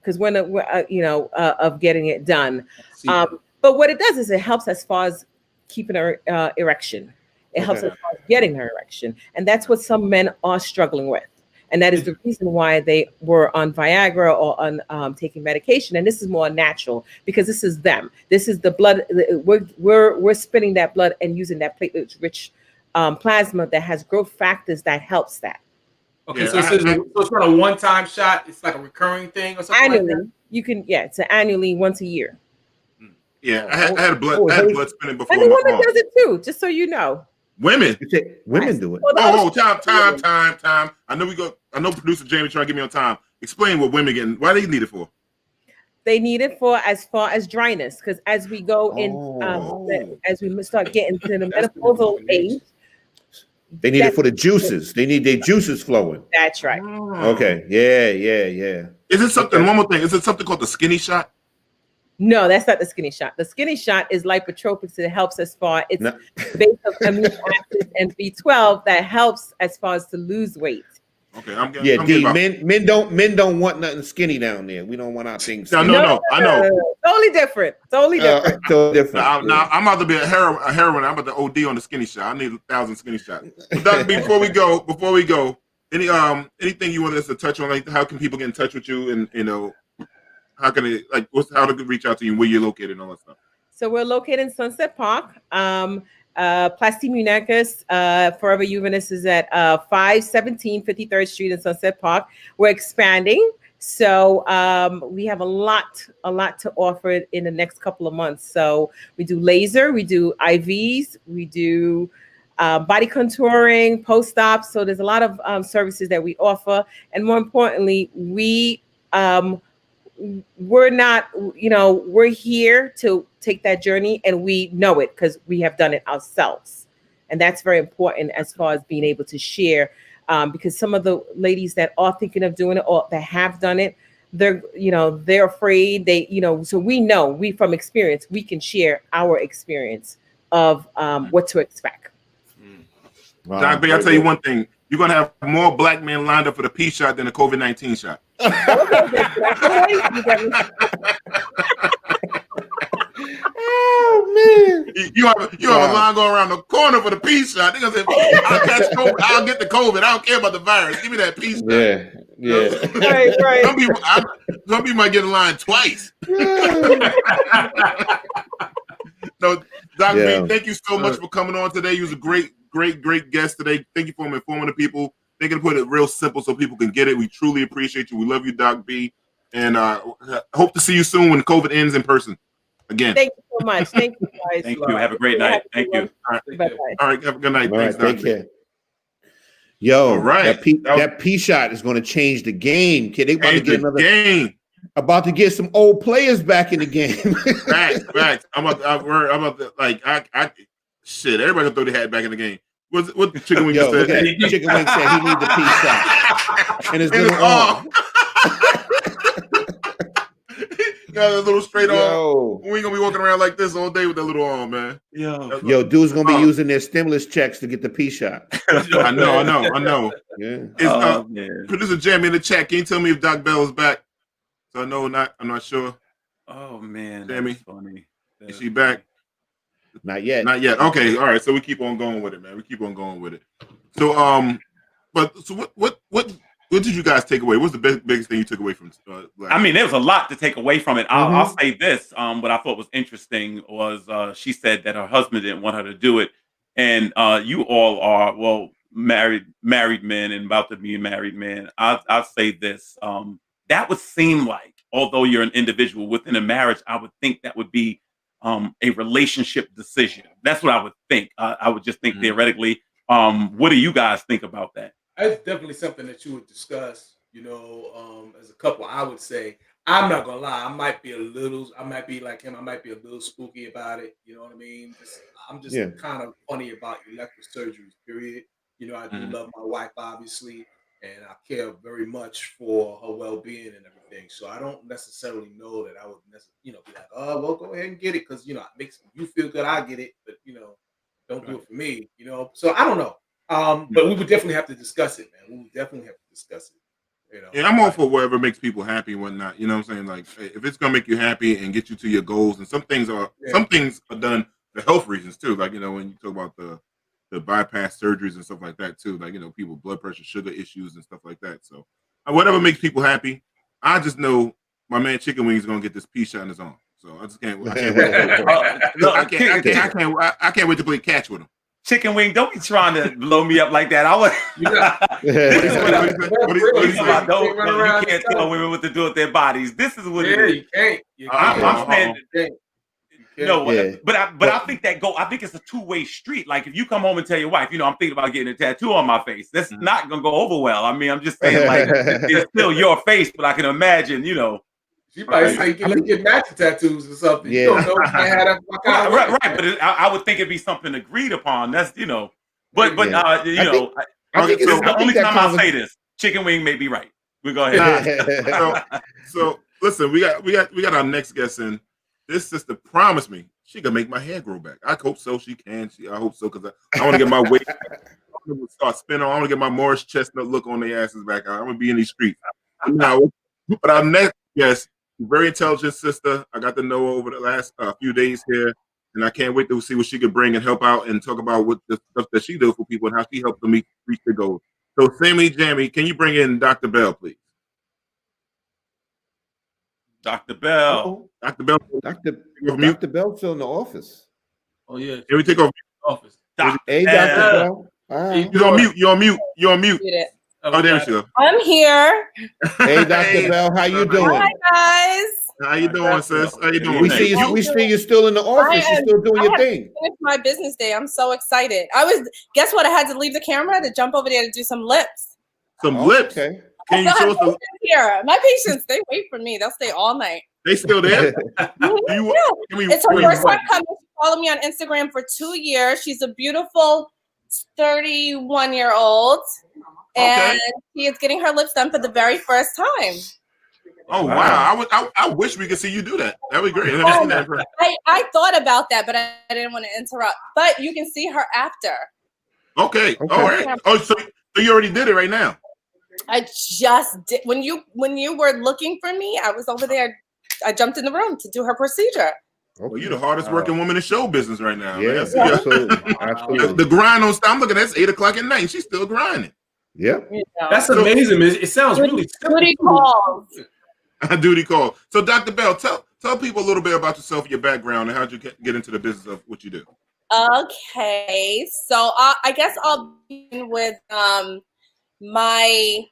because when of getting it done. But what it does is it helps as far as keeping her erection. It helps as far as getting her erection, and that's what some men are struggling with. And that is the reason why they were on Viagra or on taking medication. And this is more natural, because this is them. This is the blood. We're spinning that blood and using that platelet-rich plasma that has growth factors that helps that. Okay, so it's not a one-time shot. It's like a recurring thing or something. Annually, like that? you can. Yeah, it's annually, once a year. Yeah, I had blood spinning before. And the woman does it too, just so you know. Women do it. Time. I know producer Jamie trying to get me on time. Explain what women get. Why they need it for? They need it for as far as dryness, because as we go in, as we start getting to the menopausal age, they need it for the juices. They need their juices flowing. That's right. Okay. Yeah. Is it something? One more thing. Is it something called the skinny shot? No, that's not the skinny shot. The skinny shot is lipotropics. It helps as far it's base of amino acids and B12 that helps as far as to lose weight. Okay, men don't want nothing skinny down there. We don't want our things. No, I know. Totally different. Totally different. Now I'm about to be a heroin. I'm about to OD on the skinny shot. I need 1,000 skinny shots. But before we go, anything you want us to touch on? Like, how can people get in touch with you, and how can they how to reach out to you, where you're located, and all that stuff? So we're located in Sunset Park. Plasti Muñecas, Forever Juvenis is at 517 53rd Street in Sunset Park. We're expanding, so we have a lot to offer in the next couple of months. So we do laser, we do IVs, we do body contouring, post-op. So there's a lot of services that we offer, and more importantly, we're not, we're here to take that journey, and we know it because we have done it ourselves. And that's very important as far as being able to share, because some of the ladies that are thinking of doing it or that have done it, they're afraid. So we from experience, we can share our experience of what to expect. Wow. Doc B, I'll tell you one thing. You're going to have more black men lined up for the P shot than the COVID-19 shot. Oh man! You have a line going around the corner for the P shot. They gonna say, "I'll catch COVID. I'll get the COVID. I don't care about the virus. Give me that P shot." Yeah. Right. Some people might get in line twice. No, Doc B, thank you so much for coming on today. You was a great guest today. Thank you for informing the people. They can put it real simple so people can get it. We truly appreciate you. We love you, Doc B, and hope to see you soon when COVID ends in person again. Thank you so much. Thank you, guys. Thank you. Have a great night. Thank you. All right. Have a good night. Thanks, Doc. Take care. Yo, that P shot is going to change the game, kid. They about to get another game. About to get some old players back in the game. Facts. I'm about to, like, shit. Everybody gonna throw their hat back in the game. What the Chicken Wing said? Chicken Wing said he needs the P shot and his little arm. Got a little straight arm. We ain't gonna be walking around like this all day with that little arm, man. Yo, dudes gonna be using their stimulus checks to get the P shot. I know. Yeah. Producer Jamie in the chat. Can you tell me if Doc Bell is back? So I'm not sure. Oh man, Jamie, funny. Is she back? Not yet. Okay, all right. So we keep on going with it, man. So what did you guys take away? What's the biggest thing you took away from? I mean, there was a lot to take away from it. I'll say this. What I thought was interesting was she said that her husband didn't want her to do it, and you all are married men and about to be married men. I'll say this. That would seem like, although you're an individual within a marriage, I would think that would be a relationship decision. That's what I would think. I would just think theoretically. What do you guys think about that? It's definitely something that you would discuss, as a couple. I would say, I'm not gonna lie, I might be like him, I might be a little spooky about it, you know what I mean? I'm just kind of funny about elective surgeries, period. I do love my wife, obviously, and I care very much for her well-being and everything. So I don't necessarily know that I would be like, oh, well, go ahead and get it, because it makes you feel good, I get it, but don't do it for me, So I don't know. But we would definitely have to discuss it, man. We would definitely have to discuss it. Yeah, I'm all for whatever makes people happy and whatnot. You know what I'm saying? Like, if it's gonna make you happy and get you to your goals, and some things are done for health reasons too. Like, when you talk about the bypass surgeries and stuff like that too. Like, people blood pressure, sugar issues, and stuff like that. So, whatever makes people happy. I just know my man Chicken Wing is gonna get this P shot in his arm. So I can't wait to play catch with him. Chicken Wing, don't be trying to blow me up like that. You can't tell women what to do with their bodies. This is what it is. You can't. But I think I think it's a two-way street. Like, if you come home and tell your wife, I'm thinking about getting a tattoo on my face, that's not gonna go over well. I mean, I'm just saying, like, it's still your face, but I can imagine, She might say, get matching tattoos or something. Yeah. You don't know if I had a right. But I would think it'd be something agreed upon. That's I think the only time I'll say this, Chicken Wing may be right. We go ahead. So listen, we got our next guest in. This sister promised me she can make my hair grow back. I hope so. She can. I hope so, because I want to get my weight. I'm gonna start spinning. I want to get my Morris Chestnut look on their asses back. I'm gonna be in these streets. But our next guest, very intelligent sister. I got to know over the last few days here, and I can't wait to see what she could bring and help out and talk about what the stuff that she does for people and how she helps them reach their goals. So, Sammy Jamie, can you bring in Dr. Bell, please? Dr. Bell. Dr. Bell. Dr. Bell's still in the office. Oh, yeah. Can we take over the office? Hey, Dr. Bell. You're on mute. You're on mute. Oh, there she goes. I'm here. Hey, Dr. Bell, how you doing? Hi, guys. How you doing, sis? How you doing? We see you still in the office. You're still doing your thing. It's my business day. I'm so excited. Guess what? I had to leave the camera to jump over there to do some lips. Some lips? Okay. Can you show us here? My patients, they wait for me. They'll stay all night. They still there? It's her first time coming. She followed me on Instagram for 2 years. She's a beautiful 31-year-old. And she is getting her lips done for the very first time. Oh, wow. I wish we could see you do that. That would be great. I thought about that, but I didn't want to interrupt. But you can see her after. Okay. All right. Oh, so you already did it right now. I just did. When you were looking for me, I was over there. I jumped in the room to do her procedure. Well, you're the hardest working woman in show business right now, yeah, man. absolutely. Absolutely. The grind don't stop. I'm looking at it's 8 o'clock at night and she's still grinding. Yep. That's amazing. It sounds really simple. Duty calls. Duty call. So, Dr. Bell, tell people a little bit about yourself, your background, and how'd you get into the business of what you do? Okay, so I guess I'll begin with my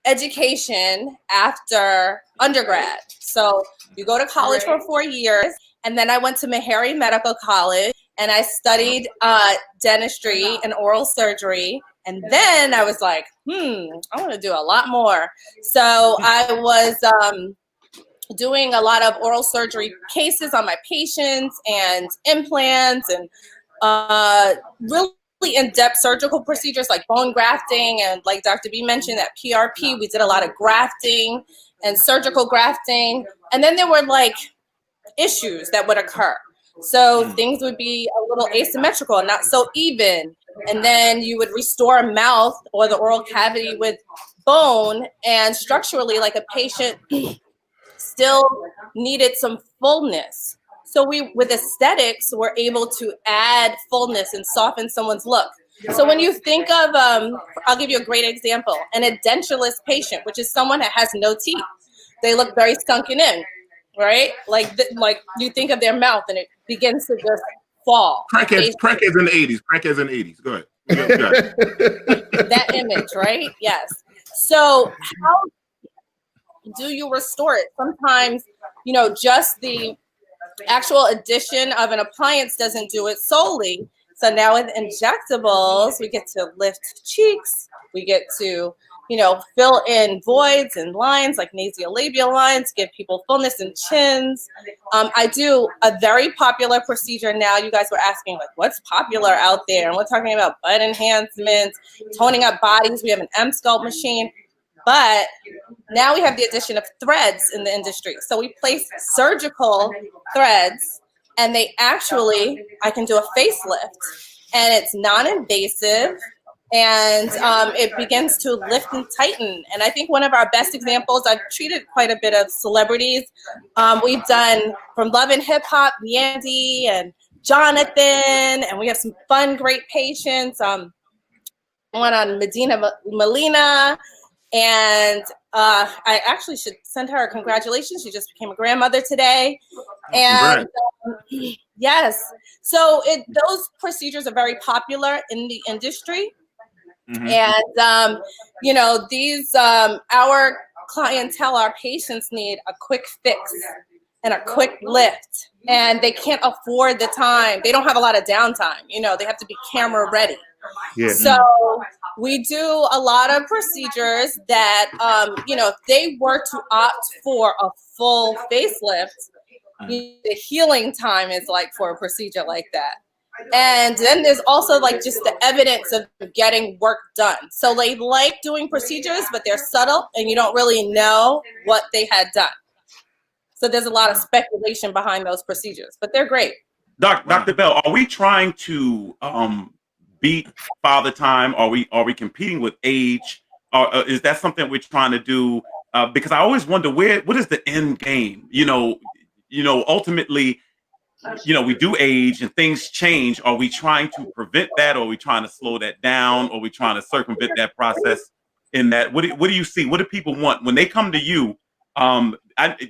education after undergrad. So you go to college for 4 years, and then I went to Meharry Medical College, and I studied dentistry and oral surgery. And then I was like, I want to do a lot more. So I was doing a lot of oral surgery cases on my patients and implants and really in-depth surgical procedures like bone grafting. And like Dr. B mentioned at PRP, we did a lot of grafting and surgical grafting. And then there were like issues that would occur. So things would be a little asymmetrical and not so even. And then you would restore a mouth or the oral cavity with bone, and structurally, like a patient still needed some fullness. So we, with aesthetics, were able to add fullness and soften someone's look. So when you think of, I'll give you a great example, an edentulous patient, which is someone that has no teeth. They look very sunken in, right? Like you think of their mouth and it begins to just fall. Crackheads in the 80s. Crackheads in the 80s. Go ahead. That image, right? Yes. So how do you restore it? Sometimes, just the actual addition of an appliance doesn't do it solely. So now with injectables, we get to lift cheeks. We get to, fill in voids and lines like nasolabial lines, give people fullness in chins. I do a very popular procedure now. You guys were asking, like, what's popular out there? And we're talking about butt enhancements, toning up bodies. We have an M-Sculpt machine. But now we have the addition of threads in the industry. So we place surgical threads, and I can do a facelift, and it's non-invasive, and it begins to lift and tighten. And I think one of our best examples, I've treated quite a bit of celebrities. We've done from Love and Hip Hop, Yandy and Jonathan, and we have some fun, great patients. One on Medina Melina. And I actually should send her a congratulations. She just became a grandmother today. And yes, so those procedures are very popular in the industry. Mm-hmm. And, these, our clientele, our patients need a quick fix and a quick lift. And they can't afford the time. They don't have a lot of downtime. They have to be camera ready. Yeah. So we do a lot of procedures that, if they were to opt for a full facelift, the healing time is like for a procedure like that. And then there's also like just the evidence of getting work done. So they like doing procedures, but they're subtle and you don't really know what they had done. So there's a lot of speculation behind those procedures, but they're great. Dr. Bell, are we trying to beat father time? Are we competing with age? Or is that something we're trying to do? Because I always wonder what is the end game? Ultimately, we do age and things change. Are we trying to prevent that? Or are we trying to slow that down? Or are we trying to circumvent that process? In that, what do you see? What do people want when they come to you?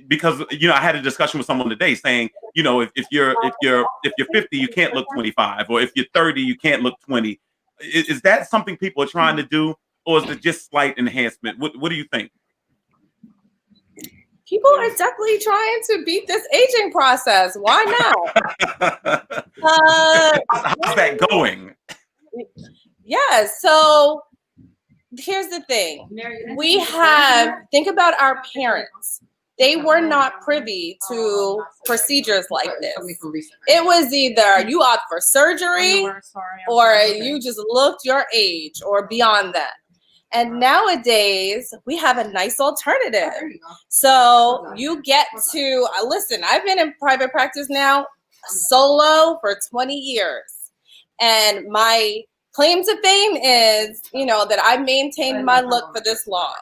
Because I had a discussion with someone today saying, if you're 50, you can't look 25, or if you're 30, you can't look 20. Is that something people are trying to do, or is it just slight enhancement? What do you think? People are definitely trying to beat this aging process. Why not? How's that going? Yeah, so here's the thing. Think about our parents. They were not privy to procedures like this. It was either you opt for surgery or you just looked your age or beyond that. And nowadays, we have a nice alternative. So you get to, listen, I've been in private practice now solo for 20 years. And my claim to fame is, that I've maintained my look for this long.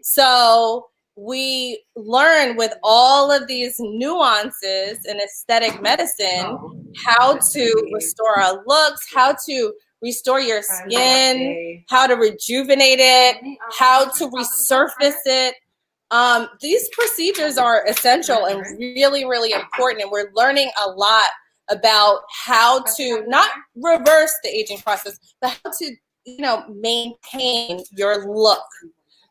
So we learn with all of these nuances in aesthetic medicine how to restore our looks, how to restore your skin, how to rejuvenate it, how to resurface it. These procedures are essential and really, really important. And we're learning a lot about how to not reverse the aging process, but how to, maintain your look.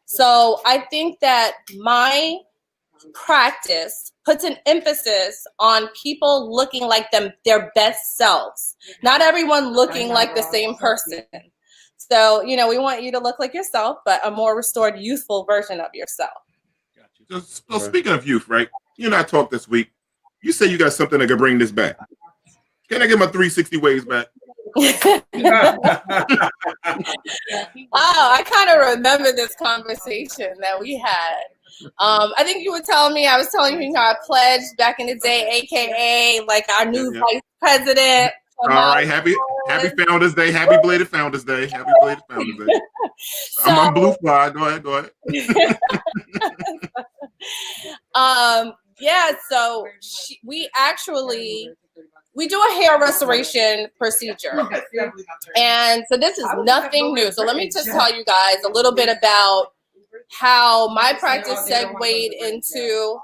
So I think that my practice puts an emphasis on people looking like their best selves, not everyone looking like the same person. So, we want you to look like yourself, but a more restored, youthful version of yourself. So speaking of youth, right? You and I talked this week. You say you got something that can bring this back. Can I get my 360 waves back? Oh, I kind of remember this conversation that we had. I think you were telling me, I was telling you how I pledged back in the day, aka like our new vice president. All right, happy Founders Day, happy belated Founders Day, happy belated Founders Day. So, I'm on Blue Fly. Go ahead. Yeah. So we do a hair restoration procedure, and so this is nothing new. So let me just tell you guys a little bit about how my practice segued into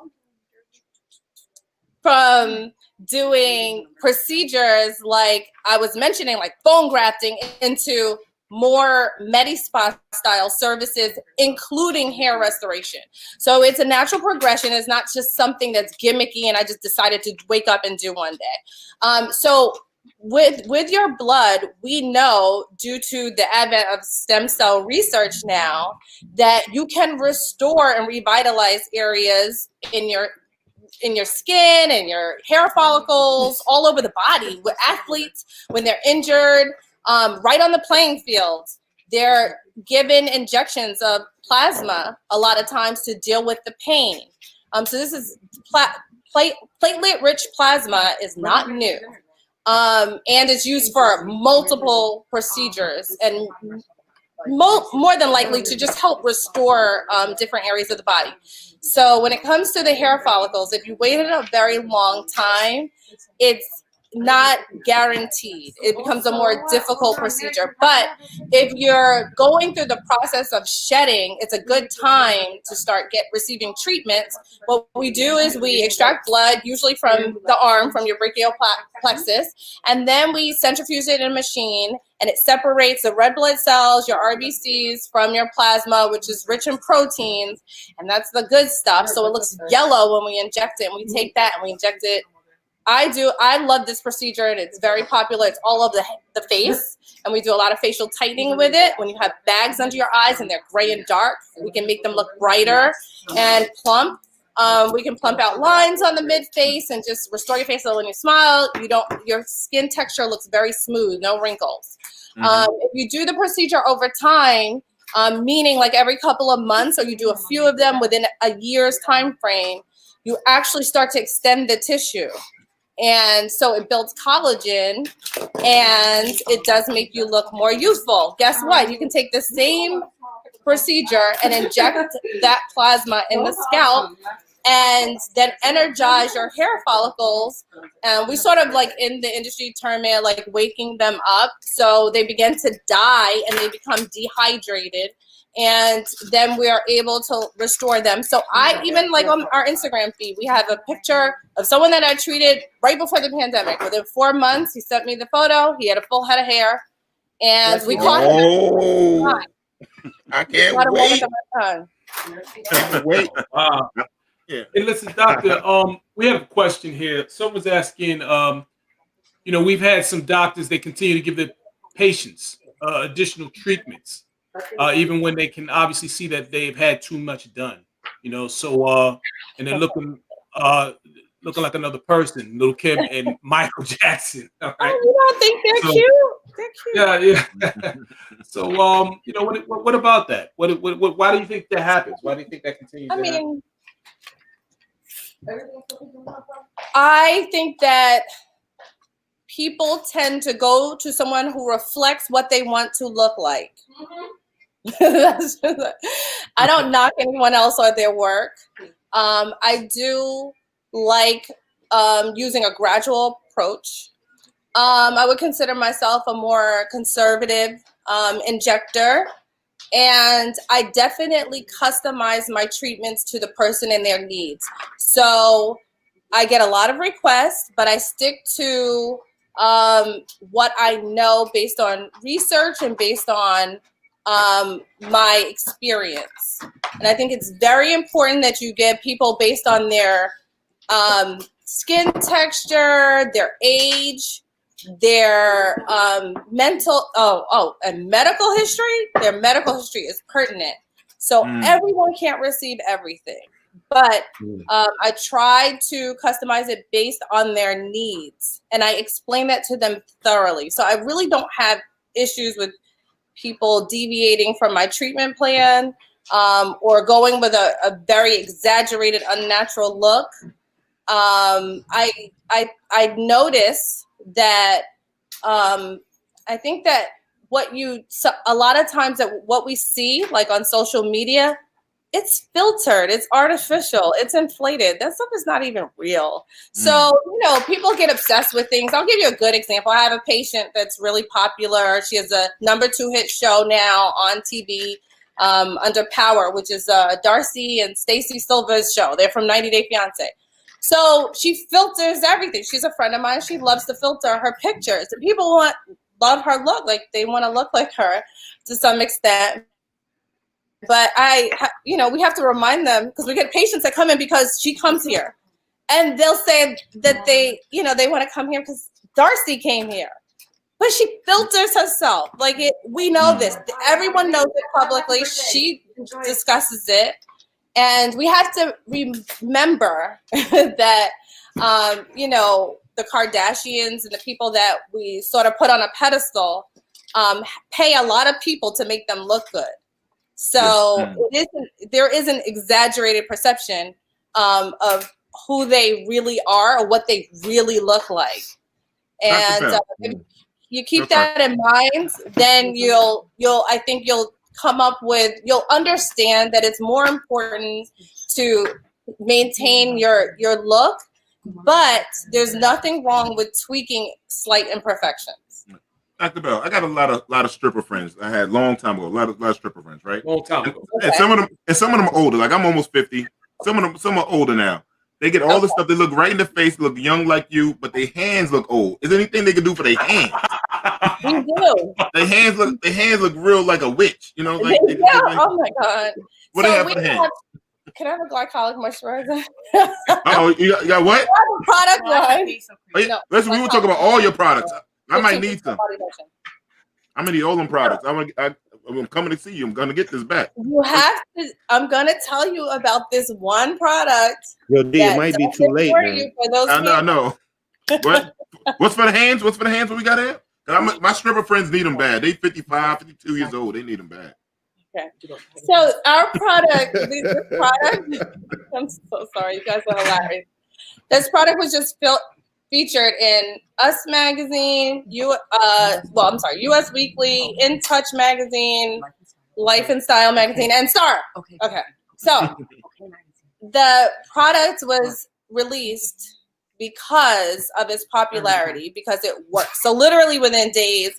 from doing procedures like I was mentioning, like bone grafting, into more Medi-Spa style services, including hair restoration. So it's a natural progression. It's not just something that's gimmicky and I just decided to wake up and do one day. So with your blood, we know, due to the advent of stem cell research now, that you can restore and revitalize areas in your skin and your hair follicles all over the body. With athletes, when they're injured, right on the playing field, they're given injections of plasma a lot of times to deal with the pain. So this is platelet-rich plasma is not new, and it's used for multiple procedures and more than likely to just help restore different areas of the body. So when it comes to the hair follicles, if you waited a very long time, it's not guaranteed. It becomes a more difficult procedure. But if you're going through the process of shedding, it's a good time to start receiving treatments. What we do is we extract blood, usually from the arm, from your brachial plexus, and then we centrifuge it in a machine, and it separates the red blood cells, your RBCs, from your plasma, which is rich in proteins, and that's the good stuff. So it looks yellow when we inject it, and we take that and we inject it. I love this procedure, and it's very popular. It's all over the face, and we do a lot of facial tightening with it. When you have bags under your eyes and they're gray and dark, we can make them look brighter and plump. We can plump out lines on the mid-face and just restore your face so when you smile, your skin texture looks very smooth, no wrinkles. If you do the procedure over time, meaning like every couple of months, or you do a few of them within a year's time frame, you actually start to extend the tissue. And so it builds collagen, and it does make you look more youthful. Guess what? You can take the same procedure and inject that plasma in the scalp and then energize your hair follicles. And we sort of, like, in the industry term it like waking them up. So they begin to die and they become dehydrated. And then we are able to restore them. So I even, like, on our Instagram feed, we have a picture of someone that I treated right before the pandemic. Within 4 months, he sent me the photo. He had a full head of hair, and we caught him. I can't wait. Wait. Yeah. Hey, listen, doctor. We have a question here. Someone's asking. We've had some doctors. They continue to give their patients additional treatments. Even when they can obviously see that they've had too much done, so and they're looking like another person, Little Kim and Michael Jackson. All right? Oh, you don't think they're cute? They're cute. Yeah. So, what about that? What? Why do you think that happens? Why do you think that continues? I think that people tend to go to someone who reflects what they want to look like. I don't knock anyone else or their work. I do like using a gradual approach. I would consider myself a more conservative injector, and I definitely customize my treatments to the person and their needs. So I get a lot of requests, but I stick to what I know based on research and based on my experience. And I think it's very important that you get people based on their skin texture, their age, their mental and medical history. Their medical history is pertinent, so everyone can't receive everything, but I try to customize it based on their needs, and I explain that to them thoroughly. So I really don't have issues with people deviating from my treatment plan or going with a very exaggerated, unnatural look. I notice that I think that a lot of times that what we see like on social media, it's filtered, it's artificial, it's inflated. That stuff is not even real. So, people get obsessed with things. I'll give you a good example. I have a patient that's really popular. She has a #2 hit show now on TV under Power, which is Darcy and Stacey Silva's show. They're from 90 Day Fiance. So she filters everything. She's a friend of mine. She loves to filter her pictures. And people love her look. Like, they want to look like her to some extent. But we have to remind them, because we get patients that come in because she comes here. And they'll say that they want to come here because Darcy came here. But she filters herself. We know this. Everyone knows it publicly. She discusses it. And we have to remember that, the Kardashians and the people that we sort of put on a pedestal pay a lot of people to make them look good. So there is an exaggerated perception of who they really are or what they really look like. And if you keep that in mind, then you'll understand that it's more important to maintain your look, but there's nothing wrong with tweaking slight imperfections. Dr. Bell, I got a lot of stripper friends. I had a long time ago, a lot of stripper friends, right? Long time ago. And some of them are older. Like, I'm almost 50. Some are older now. They get all this stuff. They look right in the face, look young like you, but their hands look old. Is there anything they can do for their hands? We do. Their hands look real like a witch. Oh my God. What do they have for the hands? Can I have a glycolic moisturizer? You got what? Product line. Listen, we will talk about all your products. I might need some. I'm gonna need all them products. I'm coming to see you. I'm gonna get this back. You have to. I'm gonna tell you about this one product. Yo, D, it might be too late, man. I know. What? What's for the hands? What we got here? My stripper friends need them bad. They 55, 52 years old. They need them bad. Okay. So our product, this product. I'm so sorry. You guys are hilarious. This product was just featured in Us Magazine, US Weekly, In Touch Magazine, Life and Style Magazine, and Star. Okay. So the product was released because of its popularity, because it works. So literally within days,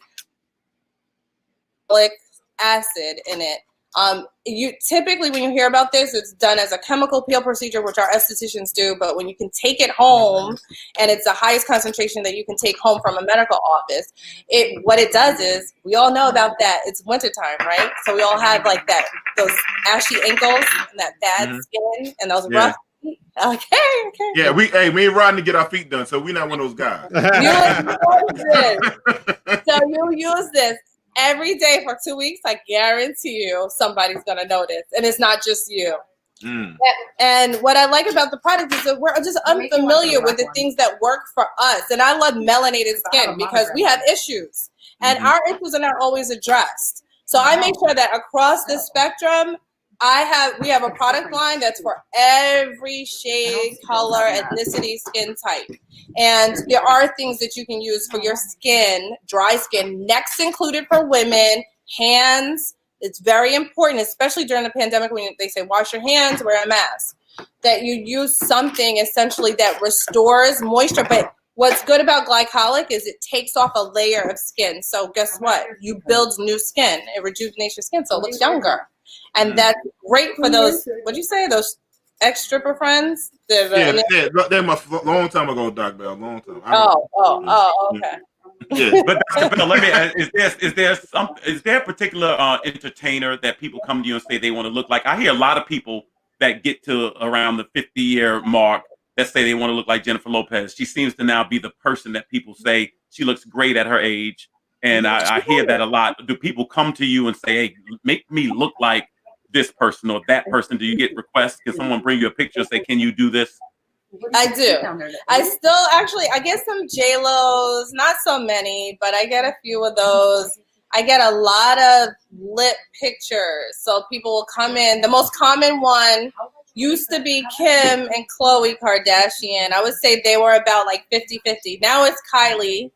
acid in it. You typically, when you hear about this, it's done as a chemical peel procedure, which our estheticians do. But when you can take it home, and it's the highest concentration that you can take home from a medical office, what it does is, we all know about that. It's wintertime, right? So we all have those ashy ankles and that bad skin and those rough feet. Okay. Yeah, me and Rodney get our feet done, so we're not one of those guys. So you use this every day for 2 weeks. I guarantee you somebody's going to notice. And it's not just you. And what I like about the product is that we're just unfamiliar with the things that work for us. And I love melanated skin because we have issues. And our issues are not always addressed. So I make sure that across the spectrum, we have a product line that's for every shade, color, ethnicity, skin type. And there are things that you can use for your skin, dry skin, necks included for women, hands, it's very important, especially during the pandemic when they say wash your hands, wear a mask, that you use something essentially that restores moisture. But what's good about glycolic is it takes off a layer of skin. So guess what? You build new skin. It rejuvenates your skin so it looks younger. And that's great for those, what'd you say, those ex-stripper friends? They're my long time ago, Doc Bell, long time. Okay. Yeah. But Dr. Bell, let me is there a particular entertainer that people come to you and say they want to look like? I hear a lot of people that get to around the 50-year mark that say they want to look like Jennifer Lopez. She seems to now be the person that people say she looks great at her age. And I hear that a lot. Do people come to you and say, hey, make me look like this person or that person? Do you get requests? Can someone bring you a picture and say, can you do this? I do. I still I get some J-Los, not so many, but I get a few of those. I get a lot of lip pictures. So people will come in. The most common one used to be Kim and Khloe Kardashian. I would say they were about like 50-50. Now it's Kylie.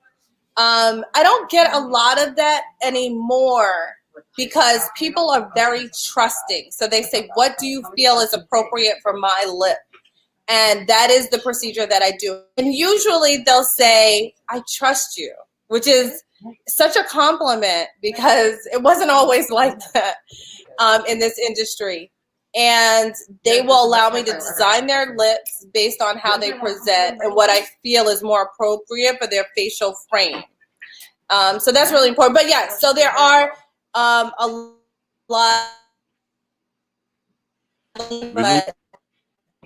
I don't get a lot of that anymore because people are very trusting. So they say, what do you feel is appropriate for my lip? And that is the procedure that I do. And usually they'll say, I trust you, which is such a compliment because it wasn't always like that in this industry. And they will allow me to design their lips based on how they present and what I feel is more appropriate for their facial frame. So that's really important. But yeah, so there are a lot, but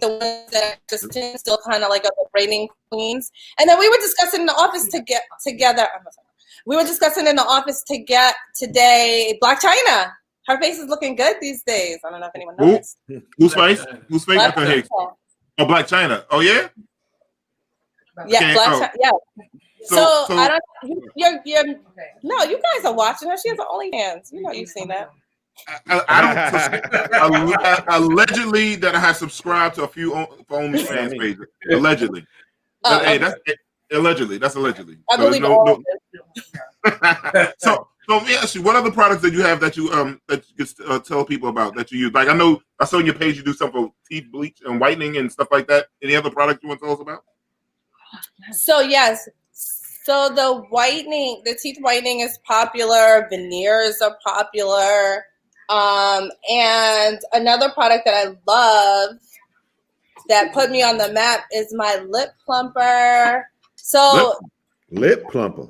the ones that are just still kind of like the reigning queens. And then we were discussing in the office to get together. We were discussing in the office to get today Black China. Her face is looking good these days. I don't know if anyone knows. Whose face? Whose face? Oh, Black China. Oh yeah. Yeah, Black China. Yeah. So I don't. You're no, you guys are watching her. She has OnlyFans. You know, you've seen that. I don't. Allegedly, that I have subscribed to a few OnlyFans pages. Allegedly. Hey, that's allegedly. That's allegedly. I believe all of this. So let me ask you, what other products that you have that you could tell people about that you use? Like I know I saw on your page you do stuff for teeth bleach and whitening and stuff like that. Any other products you want to tell us about? So yes. So the teeth whitening is popular. Veneers are popular. And another product that I love that put me on the map is my lip plumper. So lip plumper.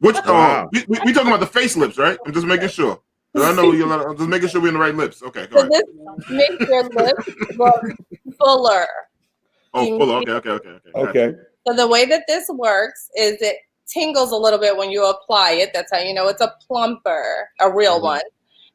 Which wow. We talking about the face lips, right? I'm just making sure. I know I'm just making sure we're in the right lips. Okay. Go ahead. This makes your lips look fuller. Oh, fuller. Okay. So the way that this works is it tingles a little bit when you apply it. That's how you know it's a plumper, a real one.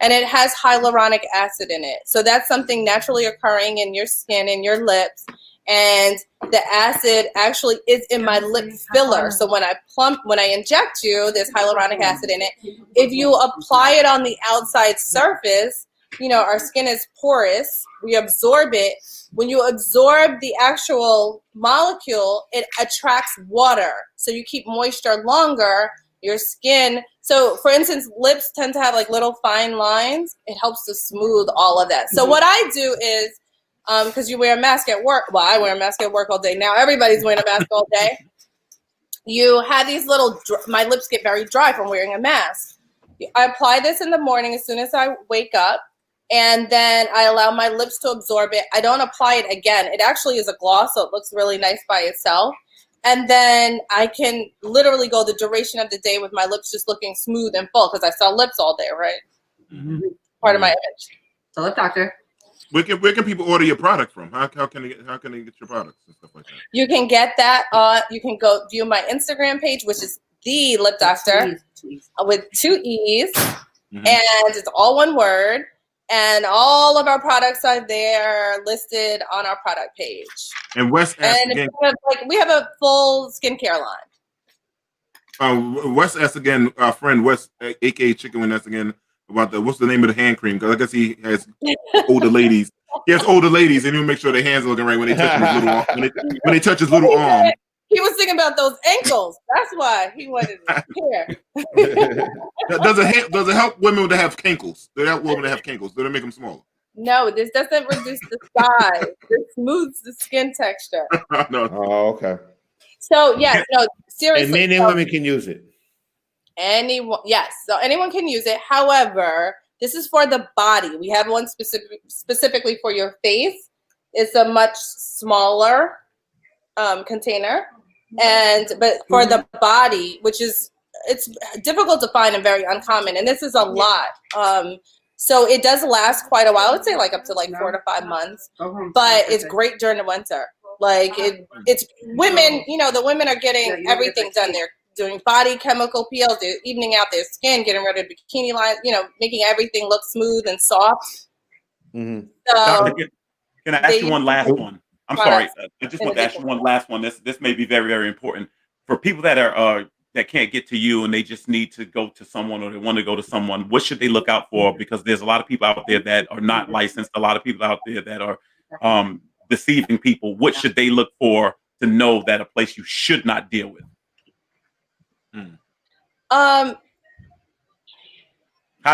And it has hyaluronic acid in it. So that's something naturally occurring in your skin and your lips. And the acid actually is in my lip filler. So when I inject you, there's hyaluronic acid in it. If you apply it on the outside surface, you know, our skin is porous. We absorb it. When you absorb the actual molecule, it attracts water. So you keep moisture longer, your skin. So for instance, lips tend to have like little fine lines. It helps to smooth all of that. So what I do is, because you wear a mask at work. Well, I wear a mask at work all day. Now everybody's wearing a mask all day. You have these little, my lips get very dry from wearing a mask. I apply this in the morning as soon as I wake up. And then I allow my lips to absorb it. I don't apply it again. It actually is a gloss, so it looks really nice by itself. And then I can literally go the duration of the day with my lips just looking smooth and full because I sell lips all day, right? Mm-hmm. Part of my image. So lip doctor. Where can people order your product from? How can they get your products and stuff like that? You can get that. You can go view my Instagram page, which is the Lip Doctor with 2 E's, and it's all one word. And all of our products are there listed on our product page. And Wes asked again, we have a full skincare line. Wes asked again, our friend Wes, aka Chicken Wing, asked again about what's the name of the hand cream? Because I guess he has older ladies. He has older ladies, and he'll make sure their hands are looking right when they touch his little arm. When they touch his little arm. He was thinking about those ankles. That's why he wanted it here. Does it help women that have kinkles? Does it help women that have kinkles? Does it make them smaller? No, this doesn't reduce the size. This smooths the skin texture. No. Oh, okay. So yes, no, seriously. And men and women can use it. Anyone, yes. So anyone can use it. However, this is for the body. We have one specifically for your face. It's a much smaller container, but for the body, which is it's difficult to find and very uncommon, and this is a lot. So it does last quite a while. I would say like up to like 4 to 5 months, but it's great during the winter. Like it's women, you know, the women are getting everything done. They're doing body chemical peels, they're evening out their skin, getting rid of bikini lines, you know, making everything look smooth and soft. Mm-hmm. So can I ask you one last one? I'm sorry. I just want to ask you one last one. This may be very, very important for people that are that can't get to you and they just need to go to someone or they want to go to someone. What should they look out for? Because there's a lot of people out there that are not licensed. A lot of people out there that are deceiving people. What should they look for to know that a place you should not deal with? How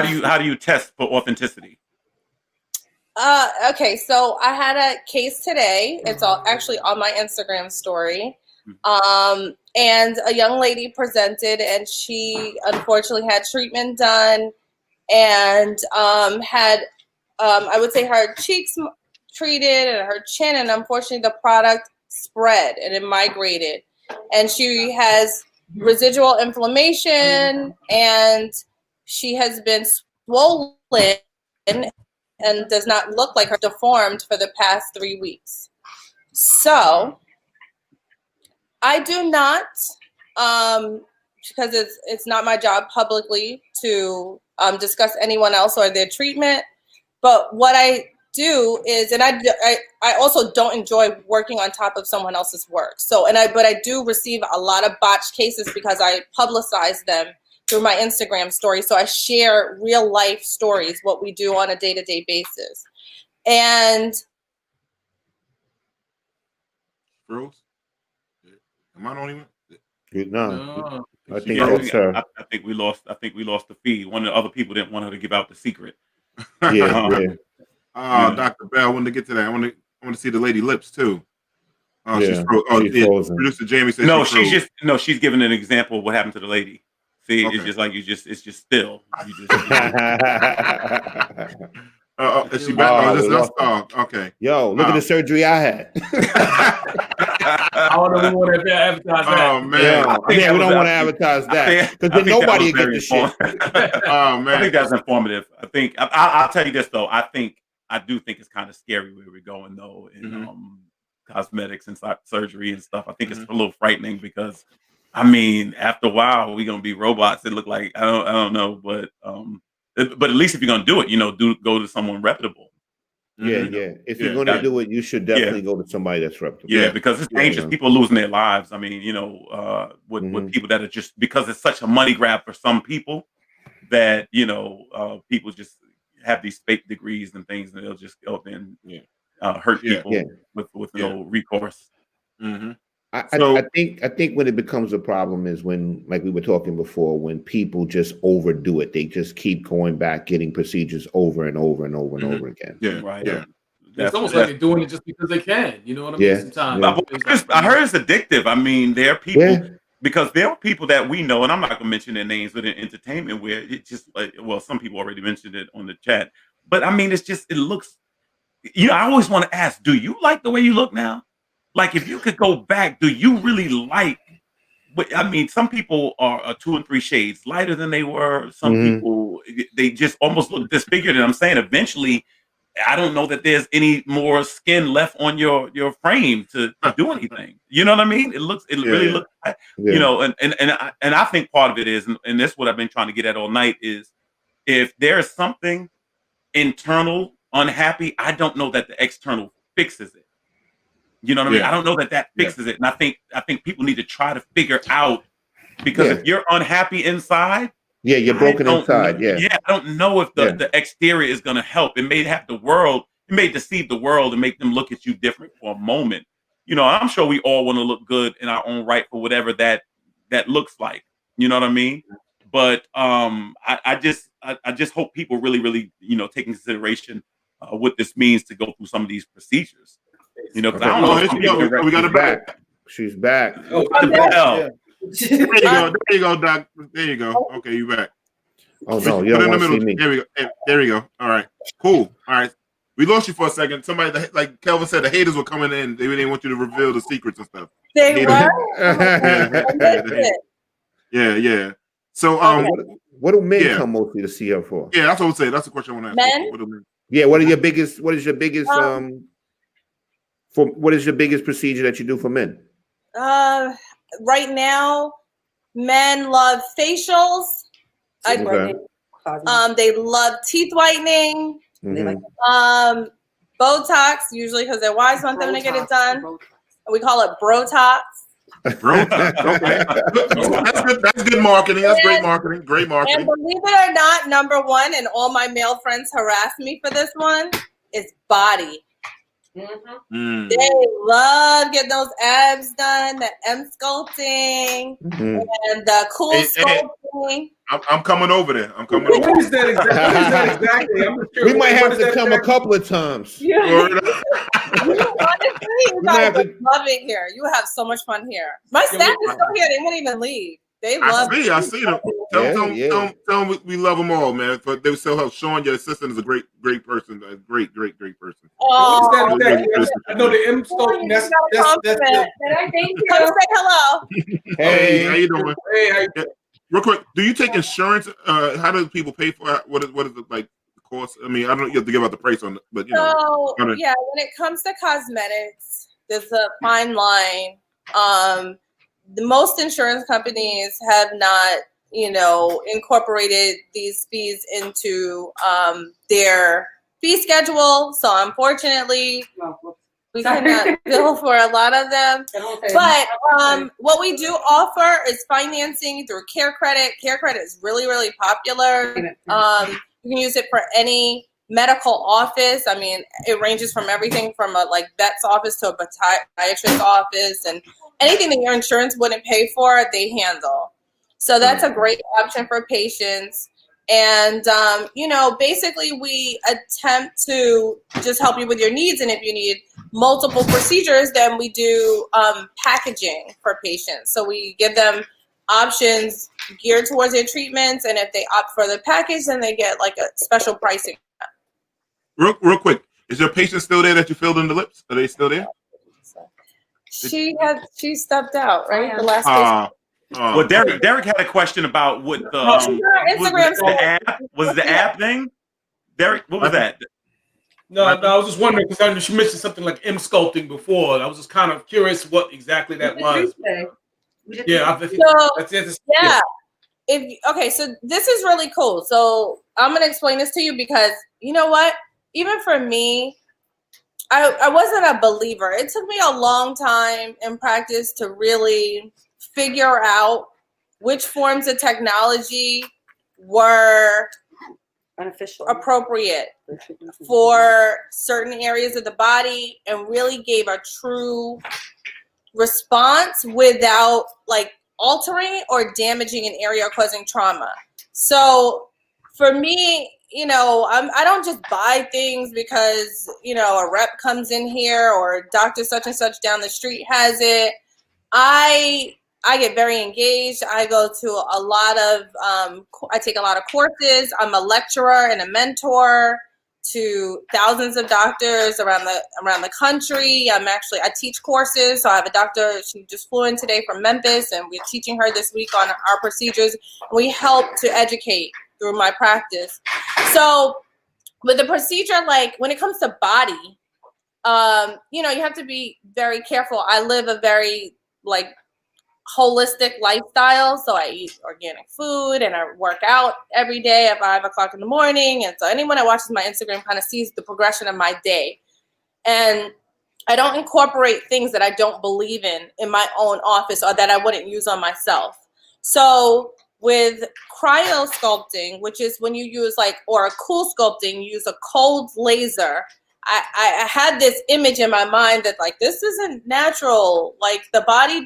do you test for authenticity? Okay, so I had a case today. It's all actually on my Instagram story. And a young lady presented, and she unfortunately had treatment done, and had I would say her cheeks treated and her chin, and unfortunately the product spread and it migrated, and she has residual inflammation, and she has been swollen and does not look like her, deformed for the past 3 weeks. So I do not, because it's not my job publicly to discuss anyone else or their treatment. But what I do is, and I also don't enjoy working on top of someone else's work. So, but I do receive a lot of botched cases because I publicize them through my Instagram story. So I share real life stories, what we do on a day-to-day basis. And Rose? Am I on even? No. I think I think we lost the feed. One of the other people didn't want her to give out the secret. Yeah. Dr. Bell, I wanted to get to that. I want to see the lady lips too. She's frozen. Producer Jamie said she's giving an example of what happened to the lady. See, okay. It's just like it's just still. Is she back? Okay. Yo, look at the surgery I had. I don't know if we want to advertise that. Oh man, we don't want to advertise that because then nobody will get the shit. Oh man, I think that's informative. I think I'll tell you this though. I do think it's kind of scary where we're going though in cosmetics and surgery and stuff. I think it's a little frightening because I mean after a while we're gonna be robots that look like I don't know, but at least if you're gonna do it, go to someone reputable. Yeah. If you're gonna do it, you should definitely go to somebody that's reputable. Yeah, because it's dangerous. People are losing their lives. I mean, with people that are just because it's such a money grab for some people that people just have these fake degrees and things, and they'll just go up and hurt people with no recourse. Mm-hmm. I think when it becomes a problem is when, like we were talking before, when people just overdo it. They just keep going back, getting procedures over and over and over and over again. Yeah, right. Yeah. It's almost like they're doing it just because they can. You know what I mean? Sometimes I heard it's addictive. I mean, there are people because there are people that we know, and I'm not gonna mention their names, but in entertainment where it just some people already mentioned it on the chat. But I mean, it looks. I always want to ask, do you like the way you look now? Like, if you could go back, do you really like? I mean, some people are 2 and 3 shades lighter than they were. Some people, they just almost look disfigured. And I'm saying, eventually, I don't know that there's any more skin left on your frame to do anything. You know what I mean? It really looks, and I think part of it is, and that's what I've been trying to get at all night is, if there is something internal unhappy, I don't know that the external fixes it. You know what I mean? I don't know that fixes it. And I think people need to try to figure out, because if you're unhappy inside, you're broken inside. I don't know if the exterior is going to help. It may deceive the world and make them look at you different for a moment. you know, I'm sure we all want to look good in our own right for whatever that looks like. You know what I mean? But I just hope people really, you know, take in consideration what this means to go through some of these procedures. You know, because I don't know. If we got it back. She's back. Oh, Bell. There you go, Doc. There you go. Okay, you back. Oh no, you don't want to see me. There we go. There we go. All right, cool. All right, we lost you for a second. Somebody, like Kelvin said, the haters were coming in. They didn't want you to reveal the secrets and stuff. They were. Yeah. So, what do men come mostly to see her for? Yeah, that's what I would say. That's the question I want to ask. Men? What do men? Yeah, what is your biggest procedure that you do for men? Right now, men love facials. Okay. They love teeth whitening. Mm-hmm. Botox, usually because their wives want them to get it done. We call it Brotox. Brotox. Okay. That's good marketing. That's great marketing. Great marketing. And believe it or not, number one, and all my male friends harass me for this one, is body. Mm-hmm. They love getting those abs done, the M sculpting, and the cool sculpting. I'm coming over there. I'm coming over there. What is that exactly? I'm sure. We might have to come a couple of times. You honestly, you guys would love it here. You have so much fun here. My staff is still here. They won't even leave. They love it. I see them. Tell them we love them all, man. But they still have Sean, your assistant, is a great person. A great person. Oh, I know the M sculpting. That's thank you. Come say hello. Hey, how you doing? Hey, real quick, do you take insurance? How do people pay for it? What is it like? Cost? I mean, I don't know. You have to give out the price on it, but you know. So yeah, when it comes to cosmetics, there's a fine line. The most insurance companies have not, you know, incorporated these fees into their fee schedule. So unfortunately, we cannot bill for a lot of them. But what we do offer is financing through Care Credit. Care Credit is really, really popular. You can use it for any medical office. I mean, it ranges from everything from a vet's office to a podiatrist's office, and anything that your insurance wouldn't pay for, they handle. So that's a great option for patients. And, you know, basically we attempt to just help you with your needs. And if you need multiple procedures, then we do packaging for patients. So we give them options geared towards their treatments. And if they opt for the package, then they get like a special pricing. Real quick, is your patient still there that you filled in the lips? Are they still there? She stepped out, right? The last patient. Well, Derek had a question about what the Instagram was the app thing. Derek, what was that? No, I was just wondering because she mentioned something like M sculpting before. I was just kind of curious what exactly that was. Yeah, Okay, so this is really cool. So I'm gonna explain this to you because you know what? Even for me, I wasn't a believer. It took me a long time in practice to really figure out which forms of technology were beneficial, appropriate for certain areas of the body, and really gave a true response without altering or damaging an area or causing trauma. So for me, you know, I don't just buy things because, you know, a rep comes in here or doctor such and such down the street has it. I get very engaged. I go to a lot of, I take a lot of courses. I'm a lecturer and a mentor to thousands of doctors around the country. I teach courses. So I have a doctor, she just flew in today from Memphis, and we're teaching her this week on our procedures. We help to educate through my practice. So with the procedure, when it comes to body, you know, you have to be very careful. I live a very holistic lifestyle. So I eat organic food and I work out every day at 5 o'clock in the morning. And so anyone that watches my Instagram kind of sees the progression of my day. And I don't incorporate things that I don't believe in my own office or that I wouldn't use on myself. So with cryo sculpting, which is when you use or a cool sculpting, you use a cold laser I had this image in my mind that like, this isn't natural. Like the body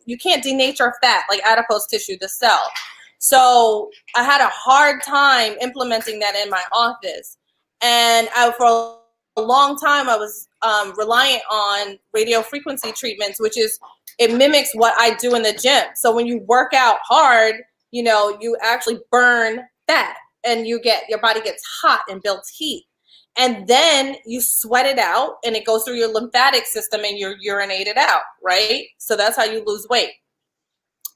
you can't denature fat like adipose tissue, the cell. So I had a hard time implementing that in my office. And for a long time, I was reliant on radio frequency treatments, which is, it mimics what I do in the gym. So when you work out hard, you know, you actually burn fat and your body gets hot and builds heat. And then you sweat it out and it goes through your lymphatic system and you urinate it out, right? So that's how you lose weight.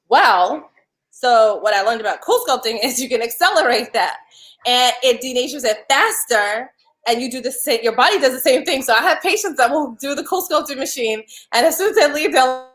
Well, so what I learned about CoolSculpting is you can accelerate that and it denatures it faster, and you do the same, your body does the same thing. So I have patients that will do the CoolSculpting machine, and as soon as they leave, they'll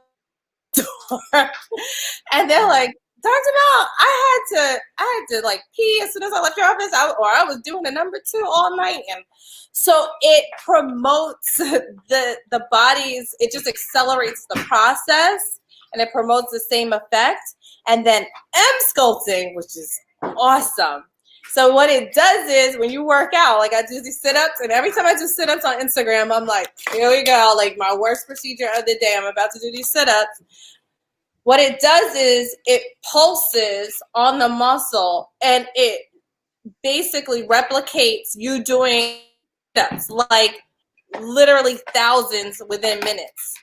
and they're like, Dr. Bell, I had to like pee as soon as I left your office, I was doing a number 2 all night. And so it promotes the body's, it just accelerates the process and it promotes the same effect. And then M-sculpting, which is awesome. So what it does is when you work out, like I do these sit-ups, and every time I do sit-ups on Instagram, I'm like, here we go, like my worst procedure of the day, I'm about to do these sit-ups. What it does is it pulses on the muscle and it basically replicates you doing steps, like literally thousands within minutes.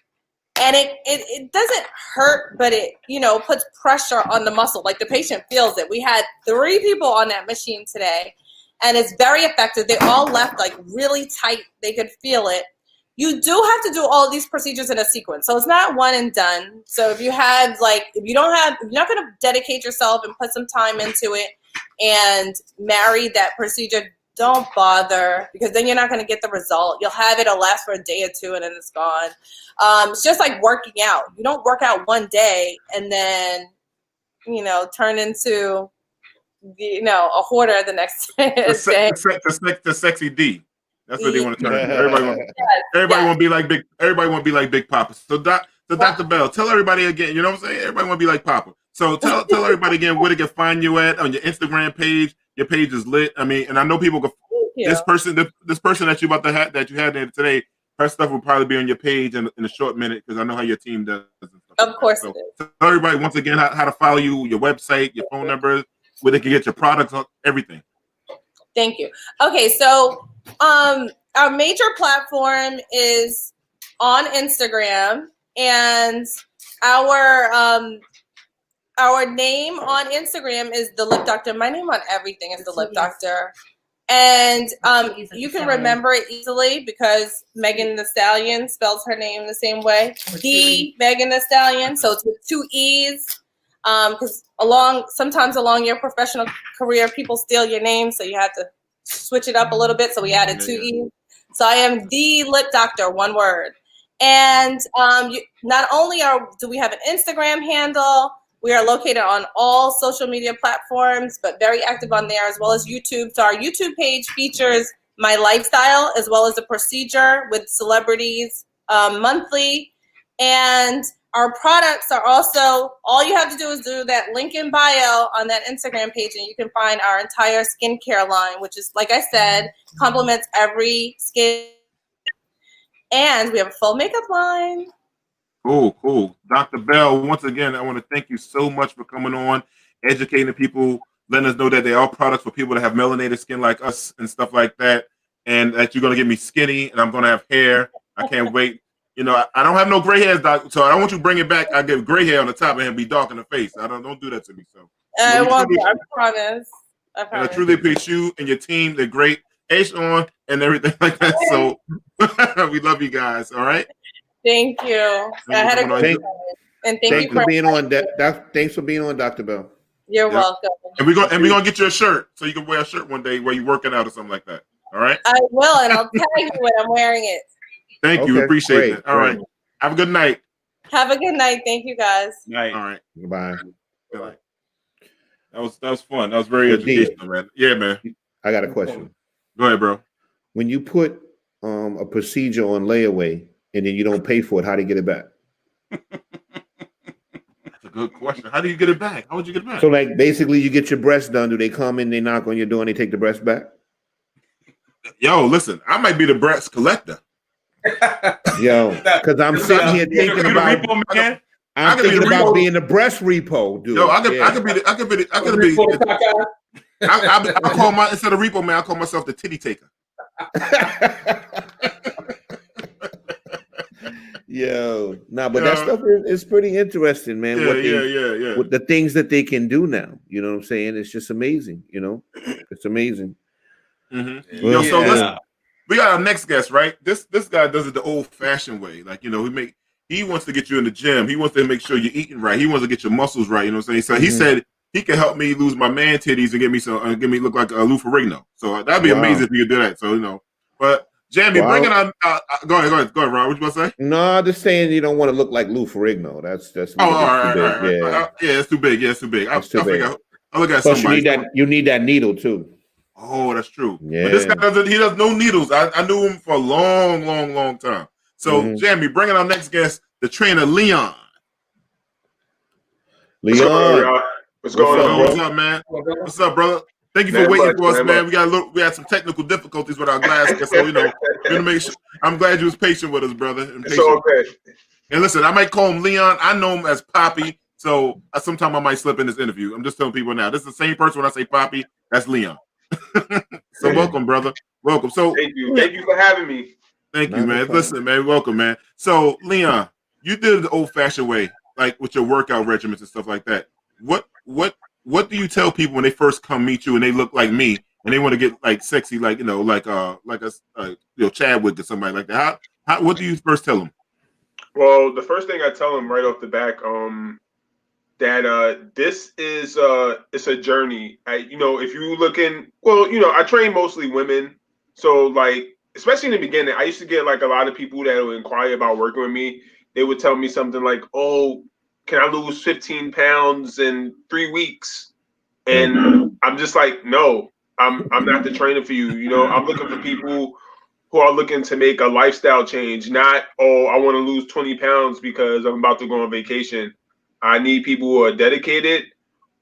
And it doesn't hurt, but it, you know, puts pressure on the muscle. Like the patient feels it. We had 3 people on that machine today, and it's very effective. They all left like really tight. They could feel it. You do have to do all these procedures in a sequence. So it's not one and done. So if you have like, if you're not going to dedicate yourself and put some time into it and marry that procedure, don't bother, because then you're not going to get the result. You'll have it, it'll last for a day or 2 and then it's gone. It's just like working out. You don't work out one day and then, you know, turn into, you know, a hoarder the next day. The sexy D. That's what they want to turn into. Everybody want to be like big. Everybody want to be like Big Papa. So Dr. Bell, tell everybody again. You know what I'm saying? Everybody want to be like Papa. So tell everybody again where they can find you at on your Instagram page. Your page is lit. I mean, and I know people go. This person that you that you had there today, her stuff will probably be on your page in a short minute, because I know how your team does. Of course, so tell everybody once again how to follow you, your website, your phone numbers, where they can get your products, everything. Thank you. Okay, so our major platform is on Instagram, and our name on Instagram is The Lip Doctor. My name on everything is The Lip Doctor. And you can remember it easily because Megan Thee Stallion spells her name the same way. The Megan Thee Stallion. So it's with 2 E's. Because sometimes along your professional career, people steal your name, so you have to switch it up a little bit. So we added 2 E's. So I am The Lip Doctor, one word. And not only do we have an Instagram handle, we are located on all social media platforms, but very active on there, as well as YouTube. So our YouTube page features my lifestyle as well as a procedure with celebrities monthly. And our products are also, all you have to do is do that link in bio on that Instagram page, and you can find our entire skincare line, which is, like I said, complements every skin. And we have a full makeup line. Cool. Dr. Bell, once again, I want to thank you so much for coming on, educating people, letting us know that they are products for people that have melanated skin like us and stuff like that, and that you're going to get me skinny and I'm going to have hair. I can't wait. You know, I don't have no gray hairs, Doc, so I don't want you to bring it back. I get gray hair on the top and be dark in the face. Don't do that to me. So I promise. I truly appreciate you and your team. They're great. Hey, Sean, and everything like that. So we love you guys. All right. Thank you. I had a great time. And thank you for being on. Thanks for being on, Dr. Bell. You're welcome. And we're gonna get you a shirt so you can wear a shirt one day where you're working out or something like that. All right. I will, and I'll tag you when I'm wearing it. Thank you. Appreciate it. All right. Have a good night. Have a good night. Thank you, guys. Night. All right. Goodbye. Good night. That was fun. That was very educational, man. Yeah, man. I got a question. Go ahead, bro. When you put a procedure on layaway and then you don't pay for it, how do you get it back? That's a good question. How do you get it back? How would you get it back? So, like, basically, you get your breast done. Do they come in, they knock on your door, and they take the breast back? Yo, listen, I might be the breast collector. Yo, because I'm sitting here thinking about. I'm thinking about being the breast repo, dude. Yo, I could be. I call my instead of repo man, I call myself the titty taker. Yo, nah, but that stuff is pretty interesting, man. Yeah. With the things that they can do now, you know what I'm saying? It's just amazing, you know. It's amazing. Mm-hmm. Yo, so listen, we got our next guest, right? This guy does it the old-fashioned way. Like, you know, he wants to get you in the gym. He wants to make sure you're eating right. He wants to get your muscles right. You know what I'm saying? So he said he can help me lose my man titties and get me look like a Lou Ferrigno. So that'd be amazing if you could do that. So, you know, but Jamie, bring it on. Go ahead, Ron. What you about to say? No, just saying you don't want to look like Lou Ferrigno. That's all right. Yeah, it's too big. Yeah, it's too big. It's too big. I look at plus somebody. You need that needle too. Oh, that's true. Yeah. But this guy does no needles. I knew him for a long time. So, Jamie, bring in our next guest, the trainer Leon. What's going on? What's up, man? What's up, brother? Thank you for waiting for us, man. We had some technical difficulties with our glass, so you know, we're gonna make sure. I'm glad you was patient with us, brother. It's okay. And listen, I might call him Leon. I know him as Poppy, so sometime I might slip in this interview. I'm just telling people now. This is the same person when I say Poppy. That's Leon. So welcome, brother. Welcome. So thank you for having me. Thank you, man. Listen, man. Welcome, man. So Leon, you did it the old-fashioned way, like with your workout regimens and stuff like that. What do you tell people when they first come meet you and they look like me and they want to get like sexy, like a Chadwick or somebody like that? What do you first tell them? Well, the first thing I tell them right off the back, that this is it's a journey. If you looking, I train mostly women, so like especially in the beginning, I used to get like a lot of people that would inquire about working with me. They would tell me something like, "Oh, can I lose 15 pounds in 3 weeks?" And I'm just like, "No, I'm not the trainer for you. I'm looking for people who are looking to make a lifestyle change, not, I want to lose 20 pounds because I'm about to go on vacation. I need people who are dedicated,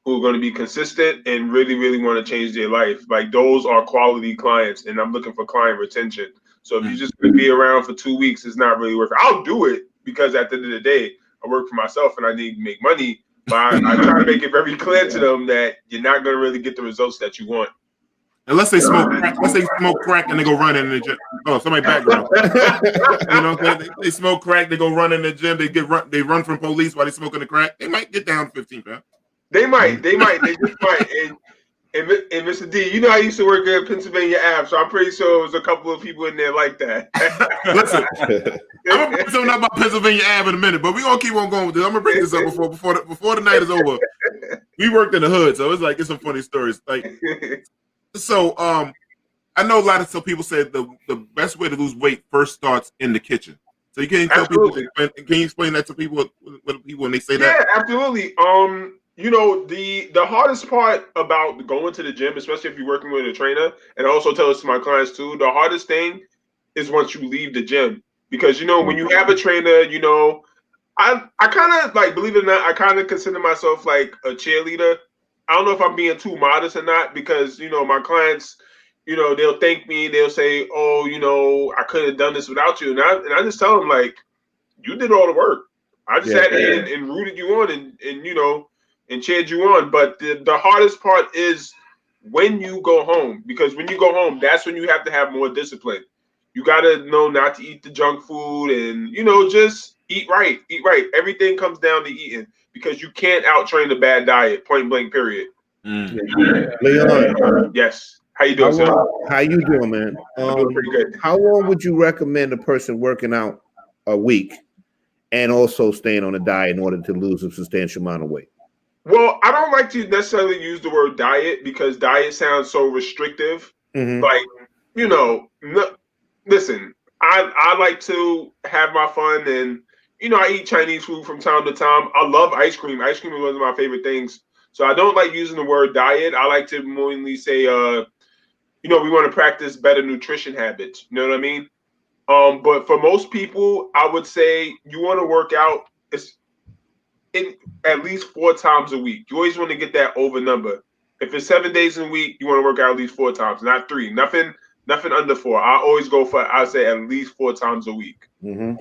who are going to be consistent and really, really want to change their life. Like those are quality clients, and I'm looking for client retention. So if you're just going to be around for 2 weeks, it's not really worth it. I'll do it because at the end of the day, I work for myself and I need to make money. But I try to make it very clear to them that you're not going to really get the results that you want. Unless they smoke crack and they go run in the gym. Oh, somebody background. They smoke crack, they go run in the gym, they run from police while they smoking the crack. They might get down 15 pounds. They just might. And Mr. D, I used to work at Pennsylvania Ave, so I'm pretty sure there's a couple of people in there like that. Listen, I'm gonna bring something up about Pennsylvania Ave in a minute, but we're gonna keep on going with this. I'm gonna bring this up before the night is over. We worked in the hood, so it's some funny stories. So I know a lot of people say the best way to lose weight first starts in the kitchen. So you can tell people. Can you explain that to people when they say that? Yeah, absolutely. The hardest part about going to the gym, especially if you're working with a trainer, and I also tell this to my clients too, the hardest thing is once you leave the gym. Because when you have a trainer, I kind of like, believe it or not, I kind of consider myself like a cheerleader. I don't know if I'm being too modest or not, because my clients, they'll thank me, they'll say, "Oh, I couldn't have done this without you," and I just tell them, like, you did all the work. I just sat here and rooted you on and cheered you on. But the hardest part is when you go home, because when you go home, that's when you have to have more discipline. You got to know not to eat the junk food and, just eat right. Eat right. Everything comes down to eating, because you can't out-train a bad diet, point blank, period. Leon. Yes. How you doing, sir? How you doing, man? I'm doing pretty good. How long would you recommend a person working out a week and also staying on a diet in order to lose a substantial amount of weight? Well, I don't like to necessarily use the word diet, because diet sounds so restrictive. Like, listen, I like to have my fun, and I eat Chinese food from time to time. I love ice cream. Ice cream is one of my favorite things. So I don't like using the word diet. I like to mainly say, we want to practice better nutrition habits. You know what I mean? But for most people, I would say you want to work out at least 4 times a week. You always want to get that over number. If it's 7 days in a week, you want to work out at least 4 times, not 3. Nothing Nothing under 4. I always go for, I'd say, at least 4 times a week. And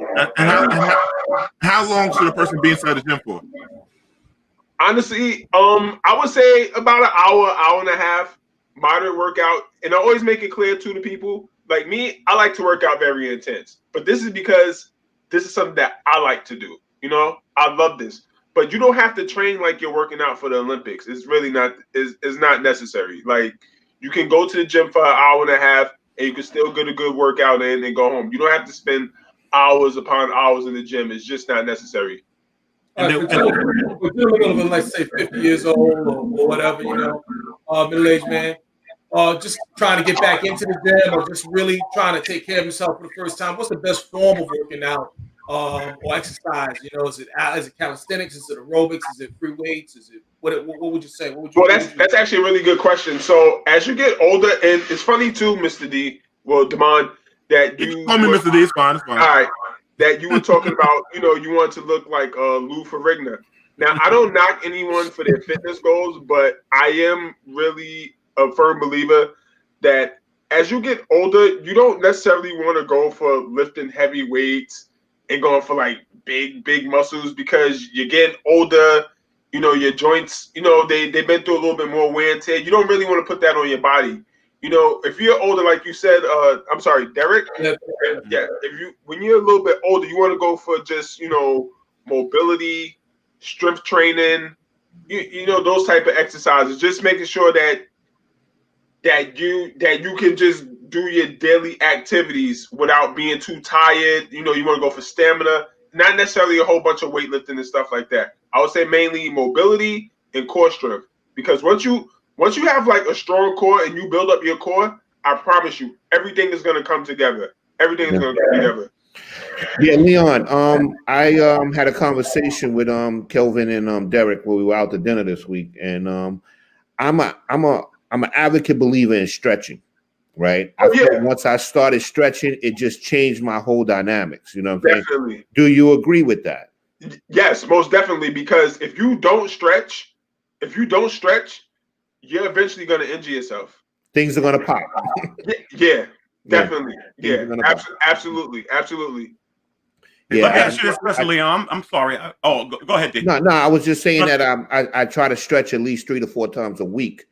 how long should a person be inside the gym for? Honestly, I would say about an hour and a half, moderate workout. And I always make it clear to the people, like me, I like to work out very intense. But this is because this is something that I like to do. You know, I love this. But you don't have to train like you're working out for the Olympics. It's really not, it's not necessary. Like, you can go to the gym for an hour and a half and you can still get a good workout in and go home. You don't have to spend hours upon hours in the gym. It's just not necessary. For gentlemen, let's say 50 years old or whatever, you know, middle-aged man, just trying to get back into the gym or just really trying to take care of himself for the first time, what's the best form of working out or exercise? You know, is it calisthenics? Is it aerobics? Is it free weights? Is it what would you say? That's actually a really good question. So as you get older, and it's funny too, Mr. D, Damon, that you call me Mr. D. It's fine. All right. That you were talking about, you know, you want to look like Lou Ferrigno. Now, I don't knock anyone for their fitness goals, but I am really a firm believer that as you get older, you don't necessarily want to go for lifting heavy weights and going for like big muscles, because you're getting older. You know, your joints, you know, they've been through a little bit more wear and tear. You don't really want to put that on your body. You know, if you're older, like you said, I'm sorry, Derek. Yeah. When you're a little bit older, you want to go for just, you know, mobility, strength training, you know, those type of exercises. Just making sure that you can just do your daily activities without being too tired. You know, you want to go for stamina, not necessarily a whole bunch of weightlifting and stuff like that. I would say mainly mobility and core strength, because once you have like a strong core and you build up your core, I promise you, everything is going to come together. Everything is going to come together. Yeah, Leon. I had a conversation with Kelvin and Derek when we were out to dinner this week, and I'm an advocate believer in stretching. Right. Once I started stretching, it just changed my whole dynamics. You know what I'm saying? Do you agree with that? Yes, most definitely. Because if you don't stretch, you're eventually going to injure yourself. Things are going to pop. Yeah, definitely. Yeah, absolutely. Yeah, let me ask you this question, Leon. I'm sorry. Go ahead, Dick. No, I was just saying that I try to stretch at least 3 to 4 times a week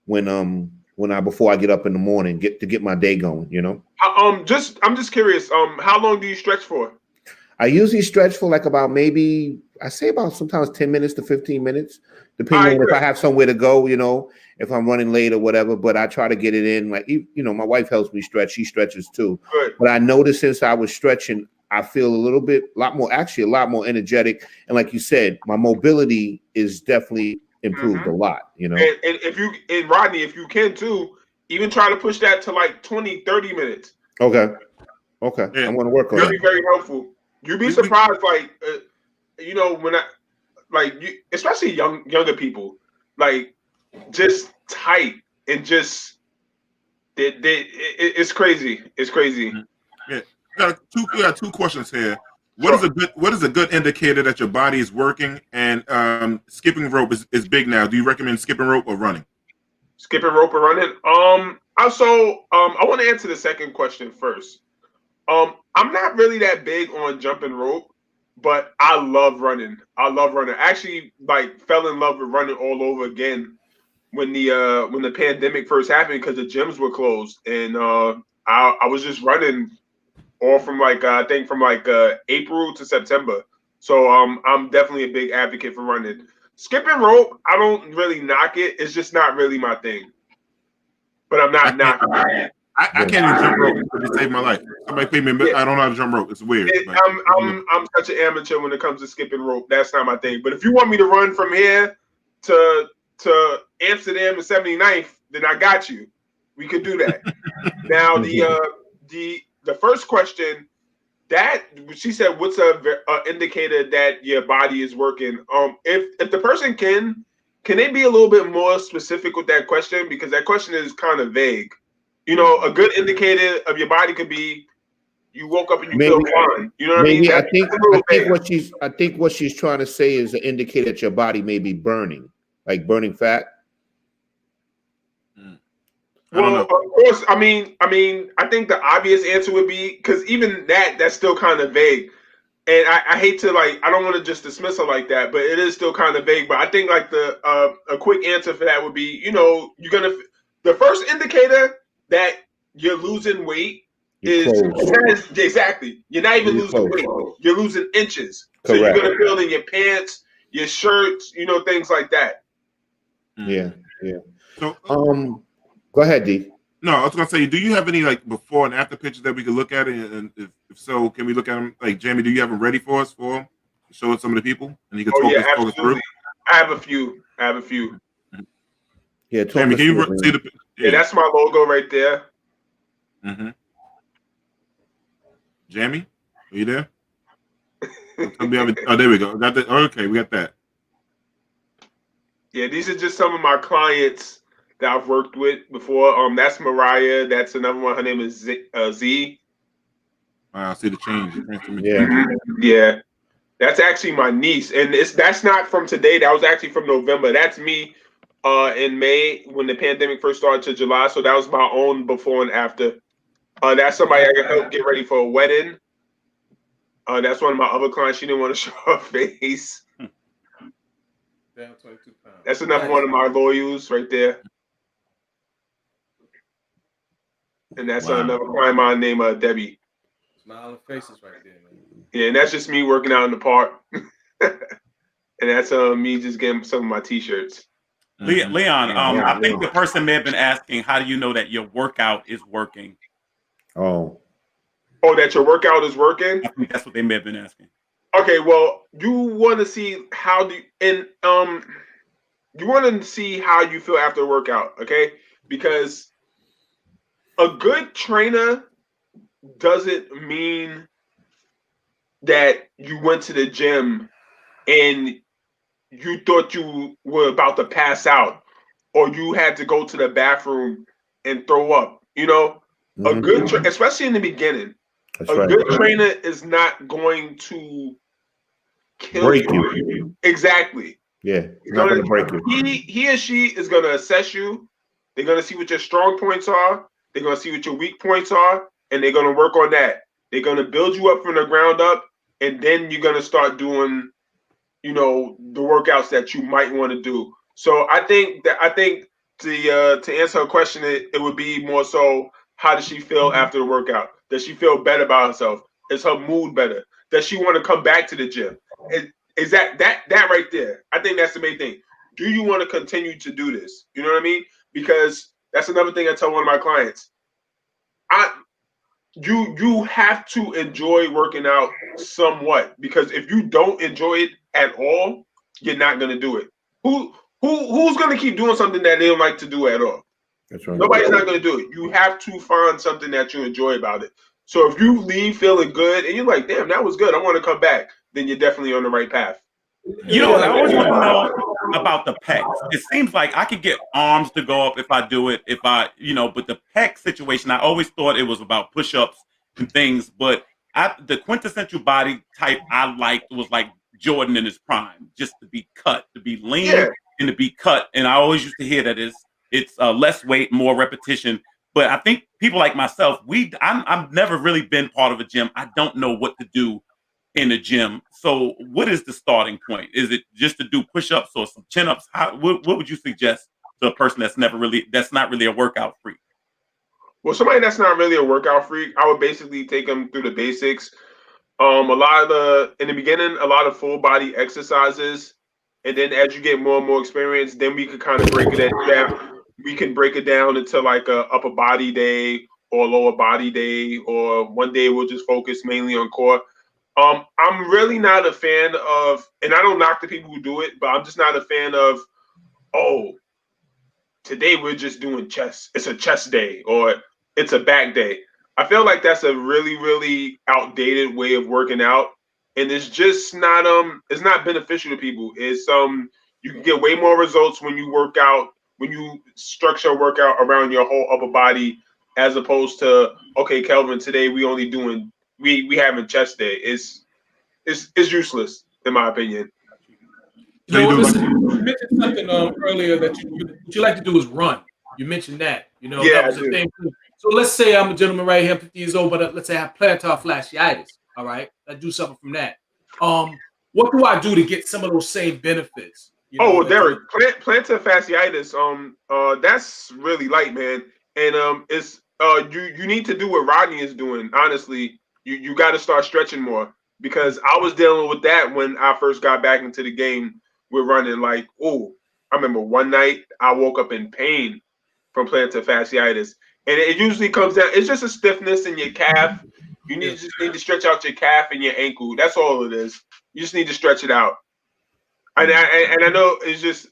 before I get up in the morning, get my day going. You know. I'm just curious. How long do you stretch for? I usually stretch for like about sometimes 10 minutes to 15 minutes, depending on if I have somewhere to go, you know, if I'm running late or whatever. But I try to get it in. Like, you know, my wife helps me stretch. She stretches too. Good. But I noticed since I was stretching, I feel a lot more energetic. And like you said, my mobility is definitely improved a lot, you know. And Rodney, if you can too, even try to push that to like 20, 30 minutes. Okay. Yeah. I'm going to work on it. Really very helpful. You'd be surprised, like, you know, when especially younger people, like, just tight and just it's crazy. It's crazy. Yeah, we got two questions here. What is a good indicator that your body is working? And skipping rope is big now. Do you recommend skipping rope or running? Skipping rope or running? I want to answer the second question first. I'm not really that big on jumping rope, but I love running. I actually fell in love with running all over again when the pandemic first happened, because the gyms were closed, and I was just running all from April to September. So I'm definitely a big advocate for running. Skipping rope, I don't really knock it. It's just not really my thing. But I'm not knocking it. I can't even jump rope. It saved my life. Somebody paid me. I don't know how to jump rope. It's weird. I'm such an amateur when it comes to skipping rope. That's not my thing. But if you want me to run from here to Amsterdam and 79th, then I got you. We could do that. Now the first question that she said, what's a indicator that your body is working? If the person can they be a little bit more specific with that question, because that question is kind of vague. You know, a good indicator of your body could be you woke up and you feel fine. You know what I mean? I think what she's trying to say is an indicator that your body may be burning, like burning fat. don't know. Of course, I mean, I think the obvious answer would be, because even that's still kind of vague. And I hate to I don't want to just dismiss her like that, but it is still kind of vague. But I think the a quick answer for that would be, the first indicator that you're losing weight exactly. You're not even losing weight. You're losing inches. Correct. So you're gonna feel in your pants, your shirts, things like that. Yeah. So go ahead, D. No, I was gonna say, do you have any before and after pictures that we could look at? And if so, can we look at them? Jamie, do you have them ready for us show some of the people, and you can talk us through? I have a few. Yeah, Jamie, can you see the? Yeah, that's my logo right there. Mm-hmm. Jamie, are you there? Oh, there we go. Okay, we got that. Yeah, these are just some of my clients that I've worked with before. That's Mariah. That's another one. Her name is Z. I see the change. Yeah. That's actually my niece, and that's not from today. That was actually from November. That's me in May when the pandemic first started to July. So that was my own before and after. That's somebody I can help get ready for a wedding. That's one of my other clients. She didn't want to show her face. Down 22 pounds. That's another one of my loyals right there. And that's another client of mine named Debbie. Smiling faces right there, man. Yeah, and that's just me working out in the park. And that's me just getting some of my t-shirts. Leon, I think the person may have been asking, how do you know that your workout is working? Oh, that your workout is working? I think that's what they may have been asking. Okay, well, you want to see you want to see how you feel after a workout, okay? Because a good trainer doesn't mean that you went to the gym and you thought you were about to pass out or you had to go to the bathroom and throw up. A good especially in the beginning, good trainer is not going to kill you. Exactly. Yeah, not going to break you. He or she is going to assess you. They're going to see what your strong points are. They're going to see what your weak points are, and they're going to work on that. They're going to build you up from the ground up, and then you're going to start doing, the workouts that you might want to do. So I think to answer her question, it would be more so, how does she feel after the workout? Does she feel better about herself? Is her mood better? Does she want to come back to the gym? Is that right there? I think that's the main thing. Do you want to continue to do this? You know what I mean? Because that's another thing I tell one of my clients. You have to enjoy working out somewhat, because if you don't enjoy it at all, you're not going to do it. Who's going to keep doing something that they don't like to do at all? That's right. Nobody's not going to do it. You have to find something that you enjoy about it. So if you leave feeling good and you're like, damn, that was good, I want to come back, then you're definitely on the right path. I always want to know about the pecs. It seems like I could get arms to go up if I do it, but the pec situation, I always thought it was about push-ups and things, but the quintessential body type I liked was like Jordan in his prime, just to be cut, to be lean and to be cut. And I always used to hear that it's less weight, more repetition. But I think people like myself, I've never really been part of a gym. I don't know what to do in a gym. So what is the starting point? Is it just to do push-ups or some chin-ups? What would you suggest to a person that's not really a workout freak? Well, somebody that's not really a workout freak, I would basically take them through the basics. In the beginning, a lot of full body exercises. And then as you get more and more experience, then we could kind of break it down. We can break it down into like a upper body day or lower body day, or one day we'll just focus mainly on core. I'm really not a fan of, and I don't knock the people who do it, but I'm just not a fan of, today we're just doing chest. It's a chest day or it's a back day. I feel like that's a really, really outdated way of working out. And it's just not it's not beneficial to people. It's you can get way more results when you work out, when you structure a workout around your whole upper body, as opposed to, okay, Kelvin, today we having chest day. It's useless in my opinion. You mentioned something earlier that what you like to do is run. You mentioned that. You know, that was the thing. So let's say I'm a gentleman right here, I'm 50 years old, but let's say I have plantar fasciitis. All right, I do something from that. What do I do to get some of those same benefits? You know, well, Derek, plantar fasciitis, that's really light, man. And it's you need to do what Rodney is doing. Honestly, you got to start stretching more, because I was dealing with that when I first got back into the game with running. Like, I remember one night I woke up in pain from plantar fasciitis, and it usually comes down. It's just a stiffness in your calf. You just need to stretch out your calf and your ankle. That's all it is. You just need to stretch it out. And I know it's just.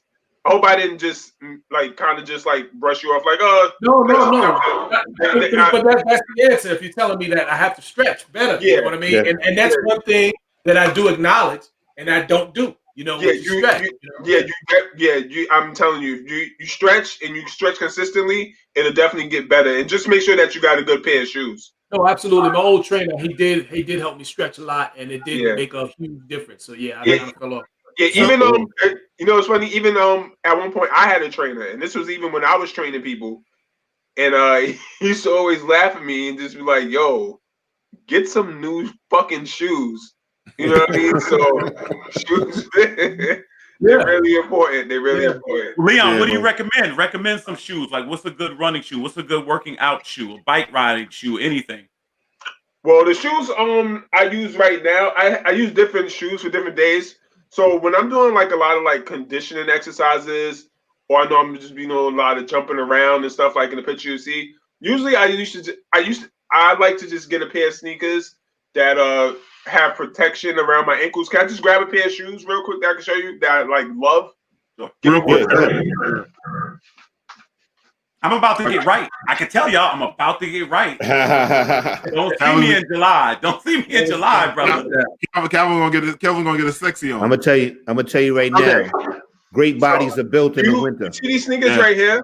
I hope I didn't just kind of brush you off like, no. But that's the answer. If you're telling me that I have to stretch better, you know what I mean? Yeah. And that's one thing that I do acknowledge and I don't do. You know, I'm telling you, you stretch and you stretch consistently, it'll definitely get better. And just make sure that you got a good pair of shoes. No, absolutely. My old trainer, he did help me stretch a lot, and it did make a huge difference. So I kind of fell off. Yeah, even it's funny. Even at one point, I had a trainer, and this was even when I was training people, and he used to always laugh at me and just be like, "Yo, get some new fucking shoes." You know what I mean? So shoes, they're really important. They're really important. Leon, what do you recommend? Recommend some shoes. Like, what's a good running shoe? What's a good working out shoe? A bike riding shoe? Anything? Well, the shoes I use right now, I use different shoes for different days. So when I'm doing a lot of conditioning exercises, or I know I'm just a lot of jumping around and stuff like in the picture you see, usually I like to just get a pair of sneakers that have protection around my ankles. Can I just grab a pair of shoes real quick that I can show you that I love? Real quick. I'm about to get right. I can tell y'all I'm about to get right. Don't see me in July. Don't see me in July, brother. Kelvin gonna get a sexy on. I'm gonna tell you right now. Great bodies are built in the winter. You see these sneakers right here?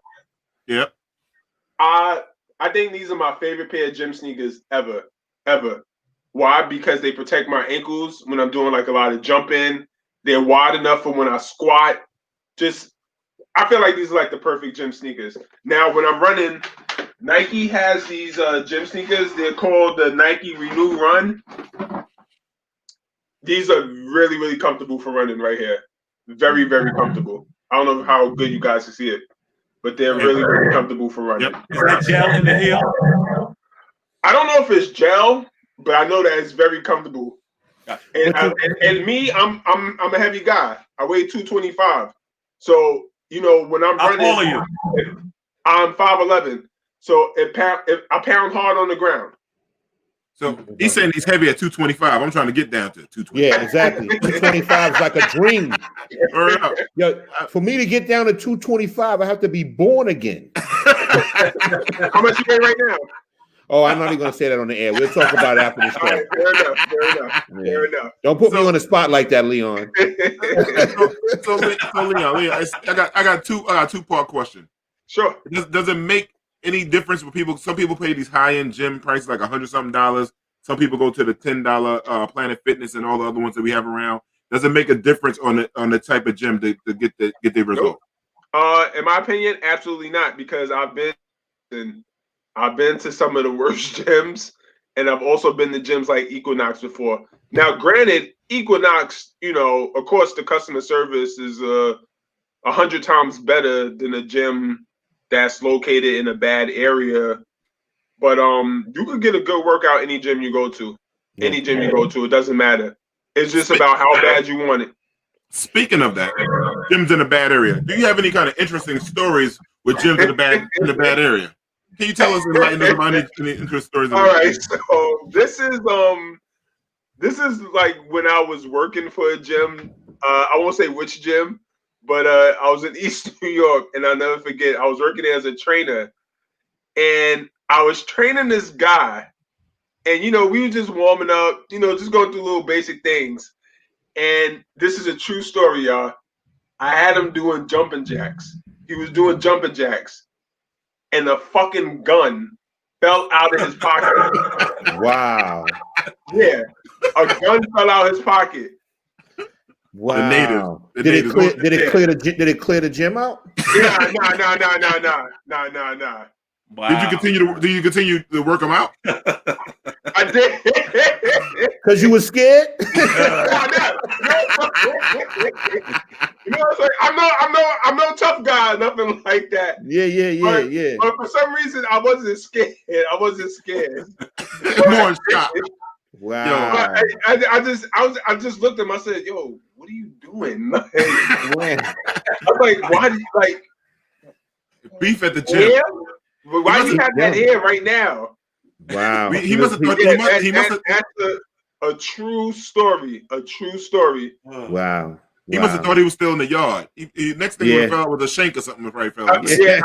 Yep. I think these are my favorite pair of gym sneakers ever. Why? Because they protect my ankles when I'm doing a lot of jumping. They're wide enough for when I squat. I feel like these are the perfect gym sneakers. Now, when I'm running, Nike has these gym sneakers. They're called the Nike Renew Run. These are really, really comfortable for running right here. Very, very comfortable. I don't know how good you guys can see it, but they're really, really comfortable for running. Yep. Is that gel in the heel? I don't know if it's gel, but I know that it's very comfortable. And me, I'm a heavy guy. I weigh 225. So when I'm running, how tall are you? I'm 5'11". So I pound hard on the ground. So he's saying he's heavy at 225. I'm trying to get down to 225. Yeah, exactly. 225 is like a dream. Yo, for me to get down to 225, I have to be born again. How much you weigh right now? Oh, I'm not even going to say that on the air. We'll talk about it after the show. Fair enough. Don't put me on the spot like that, Leon. so Leon, I got a two-part question. Sure. Does it make any difference with people? Some people pay these high-end gym prices like $100-something. Some people go to the $10 Planet Fitness and all the other ones that we have around. Does it make a difference on the type of gym to get the result? In my opinion, absolutely not, because I've been to some of the worst gyms, and I've also been to gyms like Equinox before. Now, granted, Equinox, of course, the customer service is 100 times better than a gym that's located in a bad area. But you could get a good workout any gym you go to. Any gym you go to, it doesn't matter. It's just about how bad you want it. Speaking of that, gyms in a bad area. Do you have any kind of interesting stories with gyms in a bad area? Can you tell us about any interesting stories? All right, so this is like when I was working for a gym. I won't say which gym, but I was in East New York, and I'll never forget. I was working as a trainer, and I was training this guy, and we were just warming up, just going through little basic things. And this is a true story, y'all. I had him doing jumping jacks. He was doing jumping jacks. And the fucking gun fell out of his pocket. Wow. Yeah. A gun fell out of his pocket. Wow. The Did natives it clear the gym out? Yeah, nah. Wow. Did you continue to work them out? I did. Because you were scared? You know, it's like I'm no tough guy, nothing like that. Yeah. But for some reason, I wasn't scared. More in shock. Wow. I just looked at him. I said, "Yo, what are you doing?" Like, I'm like, "Why do you like beef at the gym? Yeah? Why do you have that hair right now?" Wow. He must have thought. He must have. That's a true story. A true story. Wow. He must have thought he was still in the yard. Next thing he fell with a shank or something. Probably fell. Mr.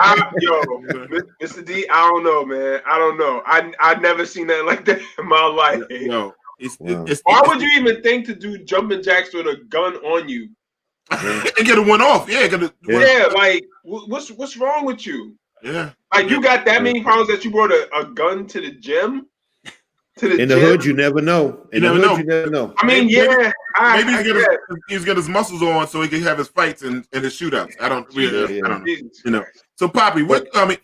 D, I don't know, man. I don't know. I never seen that like that in my life. No. Why would you even think to do jumping jacks with a gun on you? And get a one off. Yeah. Like what's wrong with you? Yeah. Like you got that many pounds that you brought a gun to the gym? In the hood, you never know. You never know. I mean, maybe he's got his muscles on so he can have his fights and his shootouts. I don't know. You know. So, Poppy, what? I mean,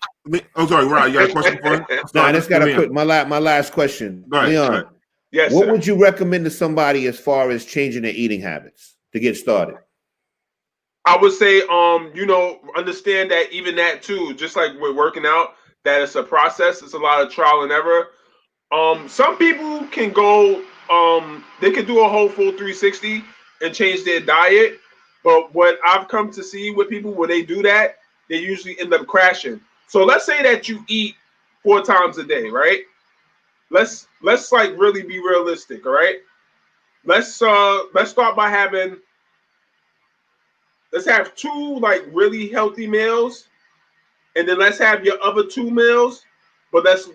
I'm sorry, Rod. You got a question for him? No, I just got to put my last question. Leon, yes, what would you recommend to somebody as far as changing their eating habits to get started? I would say, understand that even that too, just like we're working out, that it's a process. It's a lot of trial and error. Some people can go, they can do a whole full 360 and change their diet. But what I've come to see with people, when they do that, they usually end up crashing. So let's say that you eat 4 times a day, right? Let's like really be realistic, all right? Let's start by let's have 2 like really healthy meals, and then let's have your other 2 meals. But let's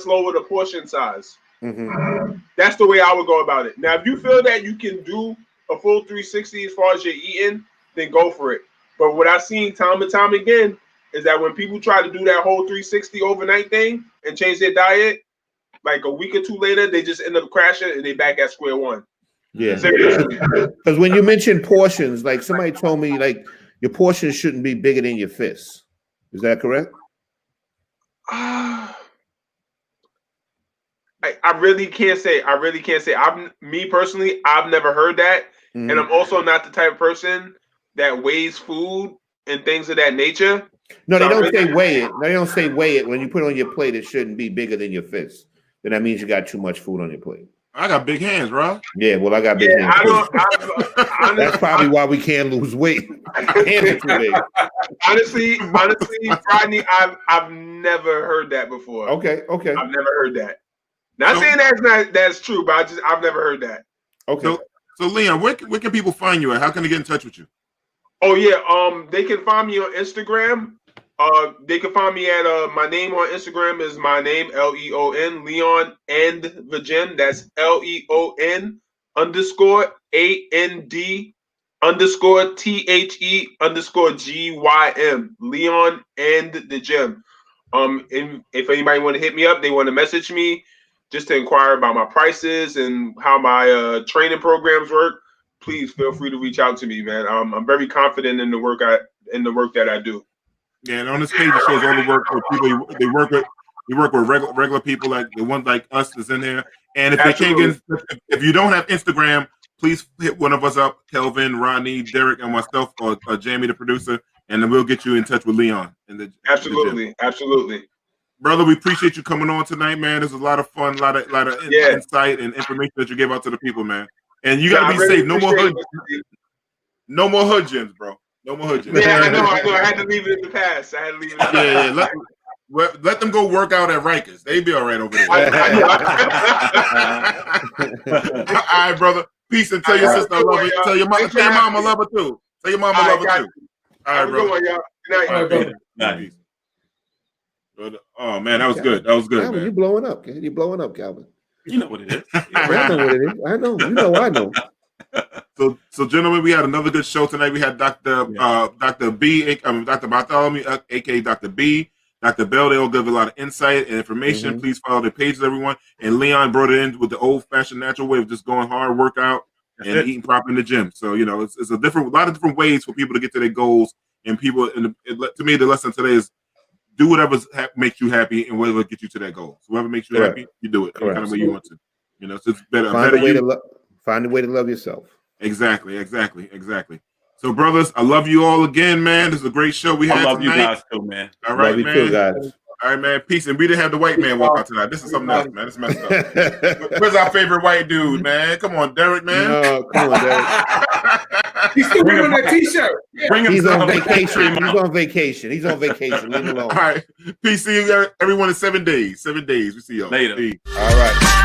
lower the portion size. Mm-hmm. That's the way I would go about it. Now, if you feel that you can do a full 360 as far as you're eating, then go for it. But what I've seen time and time again is that when people try to do that whole 360 overnight thing and change their diet, like a week or 2 later, they just end up crashing and they back at square one. Yeah. Because when you mention portions, like somebody told me, like your portions shouldn't be bigger than your fists. Is that correct? I really can't say. Me personally, I've never heard that. Mm-hmm. And I'm also not the type of person that weighs food and things of that nature. No, they don't say weigh it. They don't say weigh it. When you put it on your plate, it shouldn't be bigger than your fist. Then that means you got too much food on your plate. I got big hands, bro. Yeah, well, I got big hands. That's probably why we can't lose weight. Hands are too big. Honestly, Rodney, I've never heard that before. Okay. I've never heard that. Not saying that's true, but I've never heard that. Okay. So Leon, where can people find you at? How can they get in touch with you? Oh yeah, they can find me on Instagram. They can find me at my name on Instagram is my name Leon, Leon and the gym. That's LEON_AND _THE_GYM. Leon and the gym. And if anybody want to hit me up, they want to message me just to inquire about my prices and how my training programs work, please feel free to reach out to me, man. I'm very confident in the work that I do. Yeah, and on this page it shows all the work for people they work with. You work with regular people like the ones like us that's in there. And if Absolutely. they can't get, if you don't have Instagram, please hit one of us up, Kelvin, Rodney, Derek, and myself, or Jamie, the producer, and then we'll get you in touch with Leon. Absolutely. Brother, we appreciate you coming on tonight, man. There's a lot of fun, a lot of insight and information that you gave out to the people, man. And you gotta be safe. No more hood gyms, bro. No more hood gyms. Yeah, I know. I had to leave it in the past. Let them go work out at Rikers. They be all right over there. All right, brother. Peace, and tell your sister I love her. Tell your mom I love her too. Tell your mom I love her too. All right, bro. Good night. Peace. Oh man, that was good. Calvin, man. You're blowing up. You're blowing up, Calvin. You know what it is. I know what it is. I know. You know I know. So gentlemen, we had another good show tonight. We had Dr. Bartholomew, aka Dr. B, Dr. Bell. They all give a lot of insight and information. Mm-hmm. Please follow their pages, everyone. And Leon brought it in with the old-fashioned natural way of just going hard, workout, and eating proper in the gym. So it's a lot of different ways for people to get to their goals. And people, to me, the lesson today is do whatever makes you happy and whatever gets you to that goal. So whatever makes you happy, you do it any kind of way you want to. You know, so it's better. Find a way to love yourself. Exactly. So, brothers, I love you all again, man. This is a great show we had tonight. I love you guys too, man. All right, love you man. too, guys. All right, man. Peace. And we didn't have the white man walk out tonight. This is something else, man. It's messed up. Where's our favorite white dude, man? Come on, Derek, man. No, come on, Derek. He's still wearing that t-shirt. Yeah. He's on vacation. He's on vacation. Leave him alone. All right. Peace. See you everyone in 7 days. 7 days. We see y'all. Later. Peace. All right.